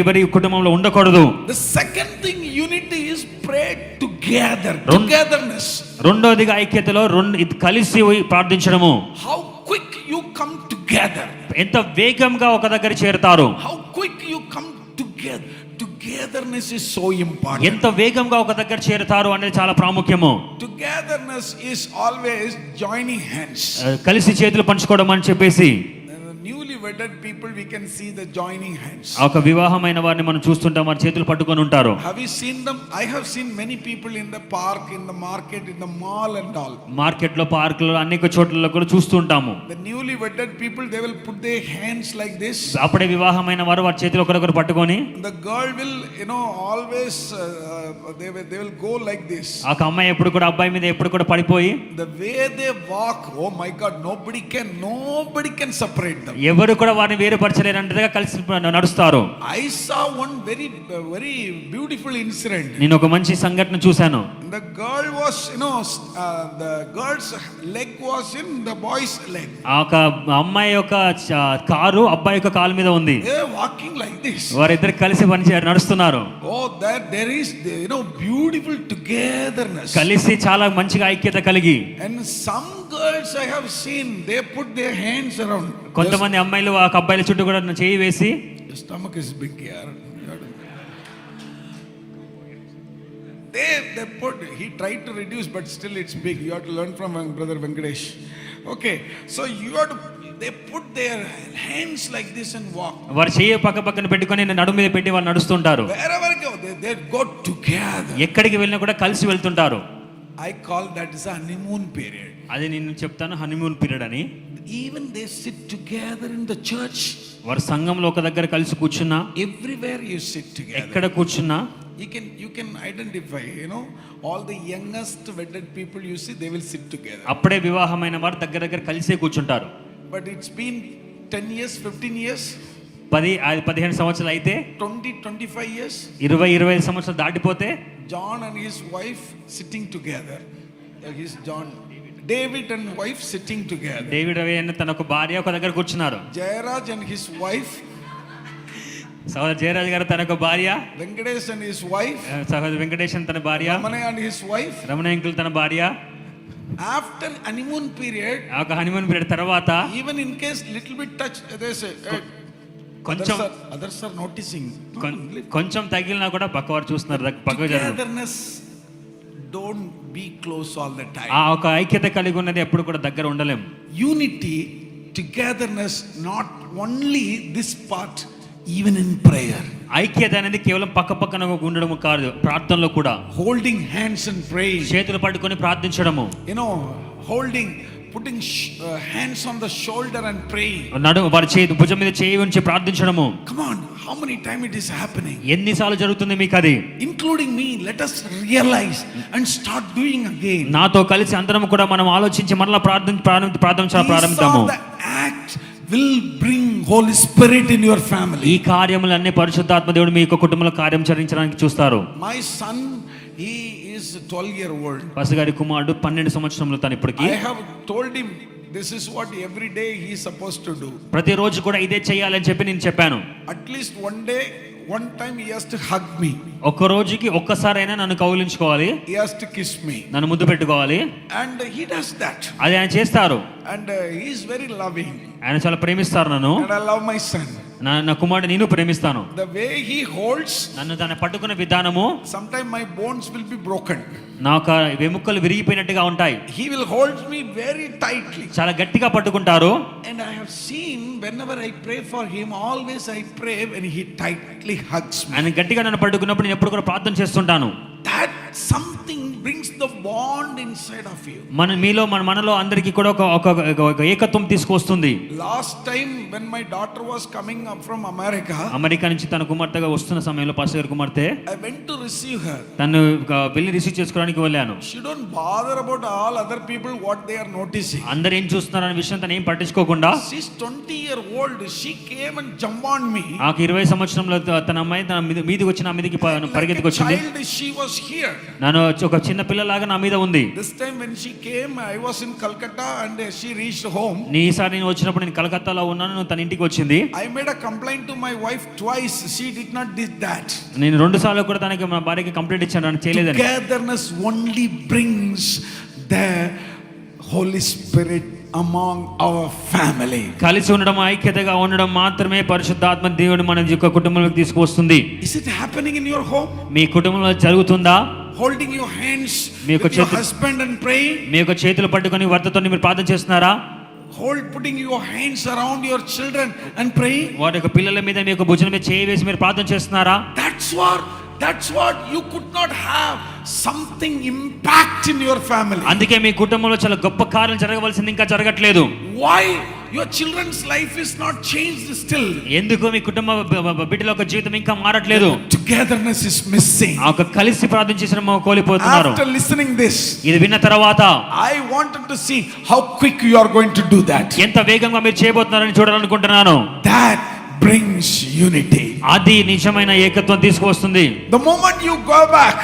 ఎవరి కుటుంబంలో ఉండకూడదు. The second thing, unity, is pray together. Togetherness. రెండోదిగా ఐక్యతలో ఇది కలిసి ప్రార్థించడము. How quick you come together. ఎంత వేగంగా ఒక దగ్గర చేరుతారు. How quick you come together. Togetherness is so important. ఎంత వేగంగా ఒక దగ్గర చేరుతారు అనేది చాలా ప్రాముఖ్యము. Togetherness is always joining hands. కలిసి చేతులు పంచుకోవడం అని చెప్పేసి. Newly wedded people, we can see the joining hands. ఒక వివాహమైన వారిని మనం చూస్తుంటాం, వారి చేతులు పట్టుకొని ఉంటారు. Have you seen them? I have seen many people in the park, in the market, in the mall and all. Market లో, పార్క్ లో, అనేక చోట్లలో కూడా చూస్తుంటాము. The newly wedded people, they will put their hands like this. అప్పుడే వివాహమైన వారు వారి చేతులు ఒకరొకరు పట్టుకొని, the girl will, always they will go like this. ఆ అమ్మాయి ఎప్పుడు కూడా అబ్బాయి మీద ఎప్పుడు కూడా పడిపోయి, the way they walk, oh my God, nobody can separate them. ఎవరు కూడా వారిని వేరుపరచలేనంతగా కలిసి నడుస్తారు. I saw one very beautiful incident. నేను ఒక మంచి సంఘటన చూశాను. The girl was, the girl's leg was in the boy's leg. ఆ అమ్మాయి యొక్క కారు అబ్బాయి యొక్క కాలు మీద ఉంది. They are walking like this. వారిద్దరు కలిసి నడుస్తున్నారు. Oh, that there is, beautiful togetherness. కలిసి చాలా మంచిగా ఐక్యత కలిగి. And some girls I have seen, they put their hands around. కొంతమంది అమ్మాయిలు ఆ అబ్బాయిల చుట్టూ కూడా చేయి వేసి, your stomach is big here. They put, he tried to reduce, but still it's big. You have to learn from brother Venkatesh. Okay, so they put their hands like this and walk. వారి చేయి పక్కన పెట్టుకొని నడుము మీద పెట్టి వాళ్ళు నడుస్తుంటారు. Wherever go, they go together. ఎక్కడికి వెళ్ళినా కూడా కలిసి వెళ్తుంటారు. I call that is a honeymoon period. అది నేను చెప్తాను హనీమూన్ పీరియడ్ అని. Even they sit together in the church. వారి సంఘంలో ఒక దగ్గర కలిసి కూర్చున్నా, everywhere you sit together, ఎక్కడ కూర్చున్నా you can identify, all the youngest wedded people you see, they will sit together. అప్పుడే వివాహమైన వారు దగ్గర కలిసే కూర్చుంటారు. But it's been 10 years, 15 years, 15 సంవత్సరాలు అయితే, 20-25 years, 20-25 సంవత్సరాలు దాటిపోతే, John and his wife sitting together. David and wife sitting together. David Ravi అనే తన ఒక భార్య ఒక దగ్గర కూర్చున్నారు. Jayaraj and his wife, సహోదరు జయరాజ్ గారు తన ఒక భార్య, Venkatesh and his wife, సహోదరు వెంకటేష్ తన భార్య, Ramana and his wife. Ramana uncle తన భార్య. After honeymoon period, ఒక హనీమూన్ పీరియడ్ తర్వాత, even in case little bit touch, they say, hey, కొంచెం others are noticing. కొంచెం తగిలినా కూడా పక్కవారు చూస్తున్నారు, పక్కకు జరగదు. Togetherness, don't be close all the time. ఆ ఒక ఐక్యత కలిగి ఉన్నది ఎప్పుడు కూడా దగ్గర ఉండలేం. Unity, togetherness, not only this part, even in prayer. ఐక్యత అనేది కేవలం పక్క పక్కన ఉండడం కాదు, ప్రార్థనలో కూడా Holding hands and praying. చేతులు పట్టుకొని ప్రార్థించడము, Putting hands on the shoulder and praying. నడుము వారి చేతి భుజం మీద చేయి ఉంచి ప్రార్థించడము. Come on, how many times it is happening? ఎన్నిసార్లు జరుగుతుంది మీకు అది? Including me, let us realize and start doing again. నాతో కలిసి అందరం కూడా మనం ఆలోచించి మరలా ప్రార్థించాలి, ప్రారంభిద్దాము. These are the acts will bring Holy Spirit in your family. ఈ కార్యములన్నీ పరిశుద్ధాత్మ దేవుడు మీ యొక్క కుటుంబంలో కార్యం చరించడానికి చూస్తారు. My son, he is 12-year-old. Pastor గారి కుమారుడు 12 సంవత్సరములు తను ఇప్పటికి. I have told him this is what every day he is supposed to do. ప్రతిరోజు కూడా ఇదే చేయాలని చెప్పి నేను చెప్పాను. At least one time he has to hug me. ఒక్క రోజుకి ఒక్కసారైనా నన్ను కౌగిలించుకోవాలి, He has to kiss me. నన్ను ముద్దు పెట్టుకోవాలి. And he does that. అది ఆయన చేస్తారు. And he is very loving. ఆయన చాలా ప్రేమిస్తారు నన్ను. And I love my son. నా కుమారుడు నేను ప్రేమిస్తాను. The way he holds, నన్ను తన పట్టుకున్న విధానము, sometimes my bones will be broken. నా యొక్క వెముకలు విరిగిపోయినట్టుగా ఉంటాయి. He will hold me very tightly. చాలా గట్టిగా పట్టుకుంటారు. And I have seen whenever I pray for him, always I pray when he tightly hugs me. ఆయన గట్టిగా నన్ను పట్టుకున్నప్పుడు నేను ఎప్పుడు కూడా ప్రార్థన చేస్తుంటాను. That something brings the bond inside of you. మనలో అందరికీ కూడా ఒక ఏకత్వం తీసుకొస్తుంది. Last time when my daughter was coming up from America, America నుంచి తన కుమార్తెగా వస్తున్న సమయంలో పాస్టర్ గారి కుమార్తె, I went to receive her. తను వెళ్ళి రిసీవ్ చేసుకోవడానికి వెళ్ళాను. She don't bother about all other people what they are noticing. అందరూ ఏం చూస్తున్నారనే విషయం తను ఏం పట్టించుకోకుండా, She's 20-year-old. She came and jumped on me. ఆ 20 సంవత్సరంలో తన అమ్మాయి తన మీదకి వచ్చి నా మీదకి పరిగెత్తుకు వచ్చింది. Child, she was here. నన్ను ఒక చిన్న పిల్లలాగా నా మీద ఉంది. This time when she came, I was in Calcutta and she reached home. ఈసారి నేను వచ్చినప్పుడు నేను కలకత్తాలో ఉన్నాను, తన ఇంటికి వచ్చింది. I made a complaint to my wife twice. She did not did that. నేను 2 సార్లు కూడా తనకి మా భార్యకి కంప్లైంట్ ఇచ్చాను, నన్ను చేయలేదని. Togetherness only brings the Holy Spirit among our family. కలిసి ఉండడం, ఐక్యతగా ఉండడం మాత్రమే పరిశుద్ధాత్మ దేవుడు మన యొక్క కుటుంబంలోకి తీసుకువస్తుంది. Is it happening in your home? మీ కుటుంబంలో జరుగుతుందా? Holding your hands with your husband and praying? మీ యొక్క చేతులు పట్టుకొని భర్తతో మీరు ప్రార్థన చేస్తున్నారా? Putting your hands around your children and praying? వారి యొక్క పిల్లల మీద మీ యొక్క భుజం మీద చేయి వేసి మీరు ప్రార్థన చేస్తున్నారా? That's what you could not have something impact in your family. అందుకే మీ కుటుంబంలో చాలా గొప్ప కార్యాలు జరగవలసింది ఇంకా జరగట్లేదు. Why your children's life is not changed still? ఎందుకు మీ కుటుంబ బిడ్డల యొక్క జీవితం ఇంకా మారట్లేదు? Togetherness is missing. ఆ ఒక కలిసి ప్రార్థన చేసిన కోల్పోతున్నారు. After listening this, ఇది విన్న తర్వాత I wanted to see how quick you are going to do that. ఎంత వేగంగా మీరు చేయబోతున్నారని చూడాలనుకుంటున్నాను. That brings unity. అది నిజమైన ఏకత్వం తీసుకువస్తుంది. The moment you go back,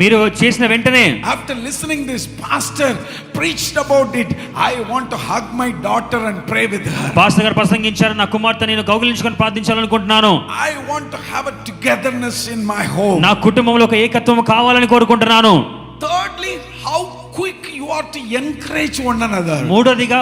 మీరు చేసిన వెంటనే, after listening this pastor preached about it, I want to hug my daughter and pray with her. Pastor గారు ప్రసంగించారు, నా కుమార్తె నేను కౌగిలించుకొని ప్రార్థించాలనుకుంటున్నాను. I want to have a togetherness in my home. నా కుటుంబంలో ఒక ఏకత్వం కావాలని కోరుకుంటున్నాను. Thirdly, how quick you are to encourage one another. మూడోదిగా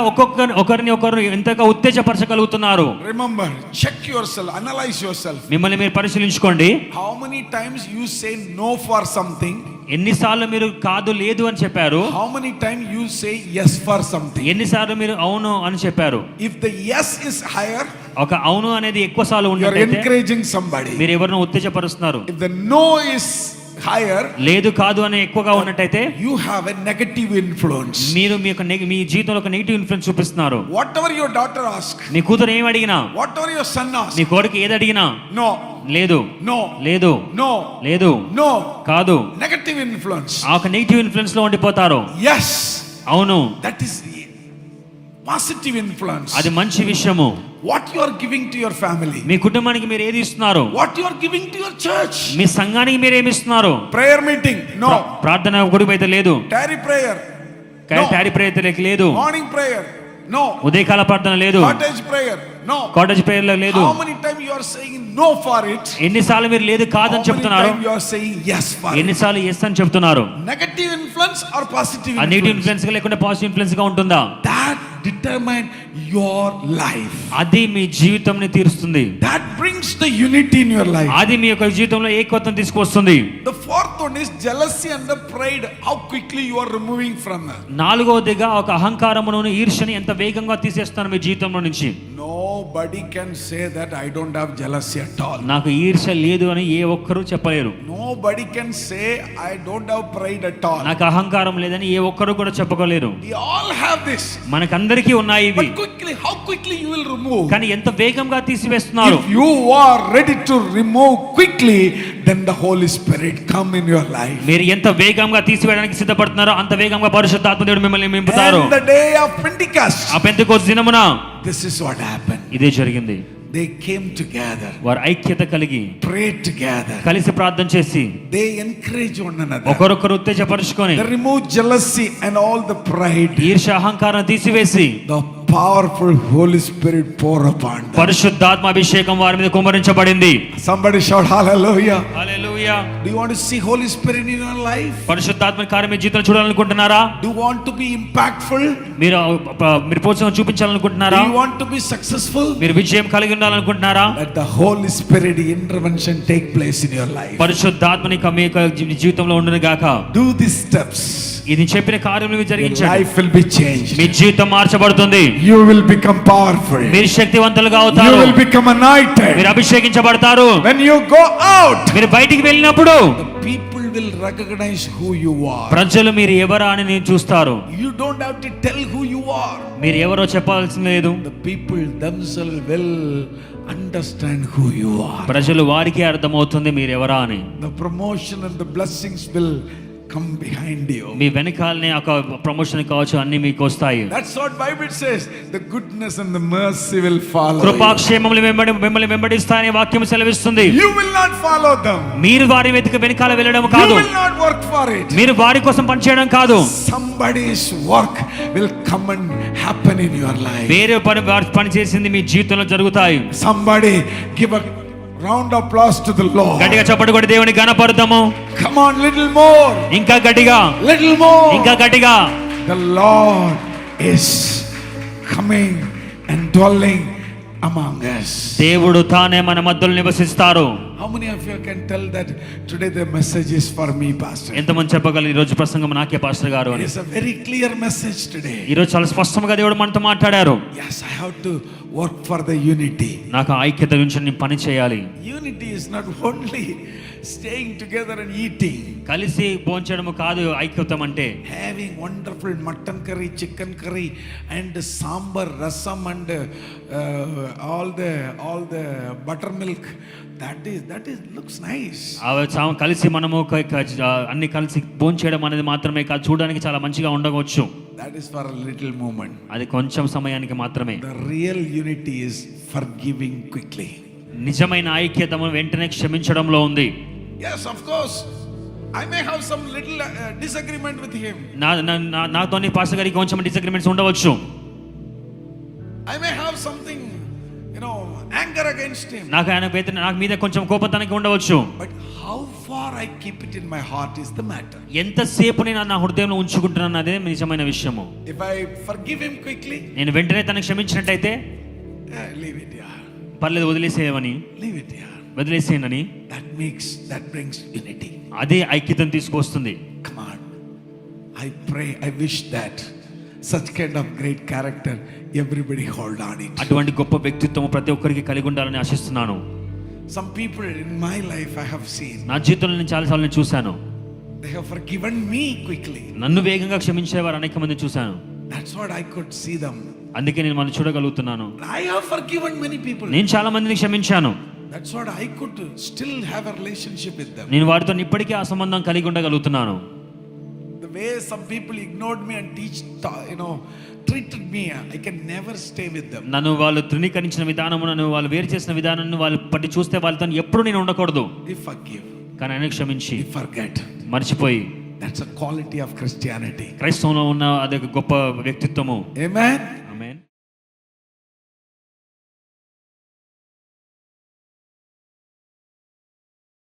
ఒకరిని ఎంతగా ఉత్తేజపరచగలుగుతున్నారు. Remember, check yourself, analyze yourself. మిమ్మల్ని మీరు పరిశీలించుకోండి. How many times you say no for something? ఎన్నిసార్లు మీరు కాదు లేదు అని చెప్పారు? How many times you say yes for something? ఎన్నిసార్లు మీరు అవును అని చెప్పారు? If the yes is higher, ఒక అవును అనేది ఎక్కువ సార్లు you are ఉన్నట్లయితే encouraging somebody. మీరు ఎవరిని ఉత్తేజపరుస్తున్నారు. If the no is higher, లేదు కాదు అని ఎక్కువగా ఉన్నట్టయితే you have a negative influence. మీరు మీ జీవితంలో ఒక నెగటివ్ ఇన్ఫ్లుయెన్స్ చూపిస్తున్నారు. Whatever your daughter asks, నీ కూతురు ఏం అడిగినా, whatever your son asks, నీ కొడుకు ఏది అడిగినా, no, లేదు, no, లేదు, no, లేదు, no, కాదు, negative influence. ఆ ఒక నెగటివ్ ఇన్ఫ్లుయెన్స్ లో ఉండిపోతారు. Yes, అవును, that is positive influence. అది మంచి విషయము. What you are giving to your family, మీ కుటుంబానికి మీరు ఏది ఇస్తున్నారు? what you are giving to your church, మీ సంఘానికి మీరు ఏమి ఇస్తున్నారు? prayer meeting, no, ప్రార్థన గుడికి అయితే లేదు, tarry prayer, టారీ ప్రేయర్ లేదు, morning prayer, no, ఉదయకాల ప్రార్థన లేదు, cottage prayer, no. Cottage prayer లేదు. How many times you are saying no for it? ఎన్నిసార్లు మీరు లేదు కాదని How many చెప్తున్నారు? times you are saying yes for it? ఎన్నిసార్లు ఎస్ అని చెప్తున్నారు? Negative influence or positive ఆ నెగటివ్ influence? ఇన్ఫ్లుయెన్స్ గా లేకుంటే పాజిటివ్ ఇన్ఫ్లుయెన్స్ గా ఉంటుందా? That determine your life. అది మీ జీవితంని తీరుస్తుంది. That brings brings the unity in your life. అది మీ యొక్క జీవితంలో ఏకత్వం తీసుకొస్తుంది. The fourth one is jealousy and the pride. How quickly you are removing from that. నాలుగవదిగా ఒక అహంకారమును ఈర్ష్యని ఎంత వేగంగా తీసేస్తాను మీ జీవితంలో నుంచి. Nobody can say that I don't have jealousy at all. నాకు ఈర్ష్య లేదు అని ఏ ఒక్కరూ చెప్పలేరు. Nobody can say I don't have pride at all. నాకు అహంకారం లేదని ఏ ఒక్కరు కూడా చెప్పగలేరు. We all have this. మనకందరికీ ఉన్నాయి ఇవి. But quickly, how quickly you will remove? కానీ ఎంత వేగంగా తీసివేస్తున్నారు. If you are ready to remove quickly, then the Holy Spirit come in your life. మీరు ఎంత వేగంగా తీసివేయడానికి సిద్ధపడుతున్నారో అంత వేగంగా పరిశుద్ధాత్మ దేవుడు మిమ్మల్ని నింపుతారు. And the day of Pentecost, ఆ పెంతెకోస్తు దినమున this is what happened. ఇదే జరిగింది. They came together, వారు ఐక్యత కలిగి prayed together. కలిసి ప్రార్థన చేసి They encourage one another. ఒకరొకరు ఉత్తేజపరుచుకొని They remove jealousy and all the pride. ఈర్ష్య అహంకారం తీసివేసి The powerful Holy Spirit pour upon them. పరిశుద్ధాత్మ అభిషేకం వారి మీద కుమ్మరించబడింది. Somebody shout hallelujah. Hallelujah. Do you want to see Holy Spirit in your life? పరిశుద్ధాత్మ కార్యం మీ జీవితంలో చూడాలనుకుంటున్నారా? Do you want to be impactful? మీరు ప్రోత్సాహం చూపించాలనుకుంటున్నారా? Do you want to be successful? మీరు విజయం కలిగి ఉండాలనుకుంటున్నారా? Let the Holy Spirit intervention take place in your life. పరిశుద్ధాత్మని మీ యొక్క జీవితంలో ఉండును గాక. Do these steps. ఇది చెప్పిన కార్యములు Your జరిగించండి. life will be changed. మీ జీవితం మార్చబడుతుంది. You will become powerful. మీరు శక్తివంతులుగా You అవుతారు. will become anointed. మీరు అభిషేకించబడతారు. When you go out, మీరు బయటికి వెళ్ళినప్పుడు the people will recognize who you are. ప్రజలు మీరు ఎవరా అని నేను చూస్తారు. You don't have to tell who you are. మీరు ఎవరో చెప్పాల్సిన లేదు. The people themselves will understand who you are. ప్రజలు వారికి అర్థమవుతుంది మీరు ఎవరా అని. The promotion and the blessings will come behind you. మీ వెనకాలనే ఒక ప్రమోషన్ కావచ్చు, అన్ని మీకు వస్తాయి. That's what Bible says. The goodness and the mercy will follow. కృపాక్షేమములు మిమ్మల్ని వెంబడిస్తాయని వాక్యం సెలవిస్తుంది. You will not follow them. మీరు వారి వెనకాల వెళ్ళడం You కాదు. will not work for it. మీరు వారి కోసం పనిచేయడం కాదు. Somebody's work will come and happen in your life. వేరే పని చేసింది మీ జీవితంలో జరుగుతాయి. Somebody give a round of applause to the Lord. గట్టిగా చప్పట్లు కొట్టి దేవుని ఘనపరుద్దాము. Come on, little more. ఇంకా గట్టిగా, Little more. ఇంకా గట్టిగా. The Lord is coming and dwelling among us. దేవుడు తానే మన మధ్యలో నివసిస్తారు. How many of you can tell that today the message is for me, Pastor? ఎంతమంది చెప్పగలరు ఈ రోజు ప్రసంగం నాకే పాస్టర్ గారు అని? It is a very clear message today. ఈ రోజు చాలా స్పష్టంగా దేవుడు మనతో మాట్లాడారు. Yes, I have to work for the unity. నాకు ఐక్యత గురించి నేను పని చేయాలి. Unity is not only staying together and eating. కలిసి భోంచేయడము కాదు ఐక్యతం అంటే. Having wonderful mutton curry, chicken curry, and sambar, rasam, and all the buttermilk. That is looks nice. కలిసి మనము అన్ని కలిసి భోంచేయడం అనేది మాత్రమే కాదు, చూడడానికి చాలా మంచిగా ఉండవచ్చు. That is for a little moment. అది కొంచెం సమయానికి మాత్రమే. The real unity is forgiving quickly. నిజమైన ఐక్యతము వెంటనే క్షమించడంలో ఉంది. Yes, of course. I may have some little disagreement with him. నాతోని పాస్టర్ గారికి కొంచెం డిసగ్రిమెంట్స్ ఉండవచ్చు. I may have something, anger against him. నాకు మీద కొంచెం కోపతానికి ఉండవచ్చు. But how far I keep it in my heart is the matter. ఎంతసేపు నేను నా హృదయంలో ఉంచుకుంటున్నాను అదే నిజమైన విషయము. If I forgive him quickly, నేను వెంటనే తనకు క్షమించినట్టయితే leave it here. పర్లేదు వదిలేసేయమని, Leave it here. వదిలేసేయనని. That brings unity. అదే ఐక్యతను తీసుకొస్తుంది. Come on. I pray, I wish that such kind of great character everybody hold on it. అటువంటి గొప్ప వ్యక్తిత్వం ప్రతి ఒక్కరికి కలిగి ఉండాలని ఆశిస్తున్నాను. Some people in my life I have seen. నా జీవితంలో నేను చాలా సార్లు చూశాను. They have forgiven me quickly. నన్ను వేగంగా క్షమించేవారు అనేక మంది చూశాను. That's what I could see them. అందుకే నేను మనం చూడగలుగుతున్నాను. I have forgiven many people. నేను చాలా మందిని క్షమించాను. That's what I could still have a relationship with them. నేను వారితో ఇప్పటికీ ఆ సంబంధం కలిగి ఉండగలుగుతున్నాను. The way some people ignored me and treated me, I can never stay with them. నన్ను వాళ్ళు తృణీకరించిన విధానము, నన్ను వాళ్ళు వేరు చేసిన విధానాన్ని వాళ్ళు పట్టి చూస్తే వాళ్ళతో ఎప్పుడు నేను ఉండకూడదు. They forgive. కానీ ఆయన క్షమించి They forget. మర్చిపోయి. That's a quality of Christianity. క్రైస్తవంలో ఉన్న అదే గొప్ప వ్యక్తిత్వము. Amen.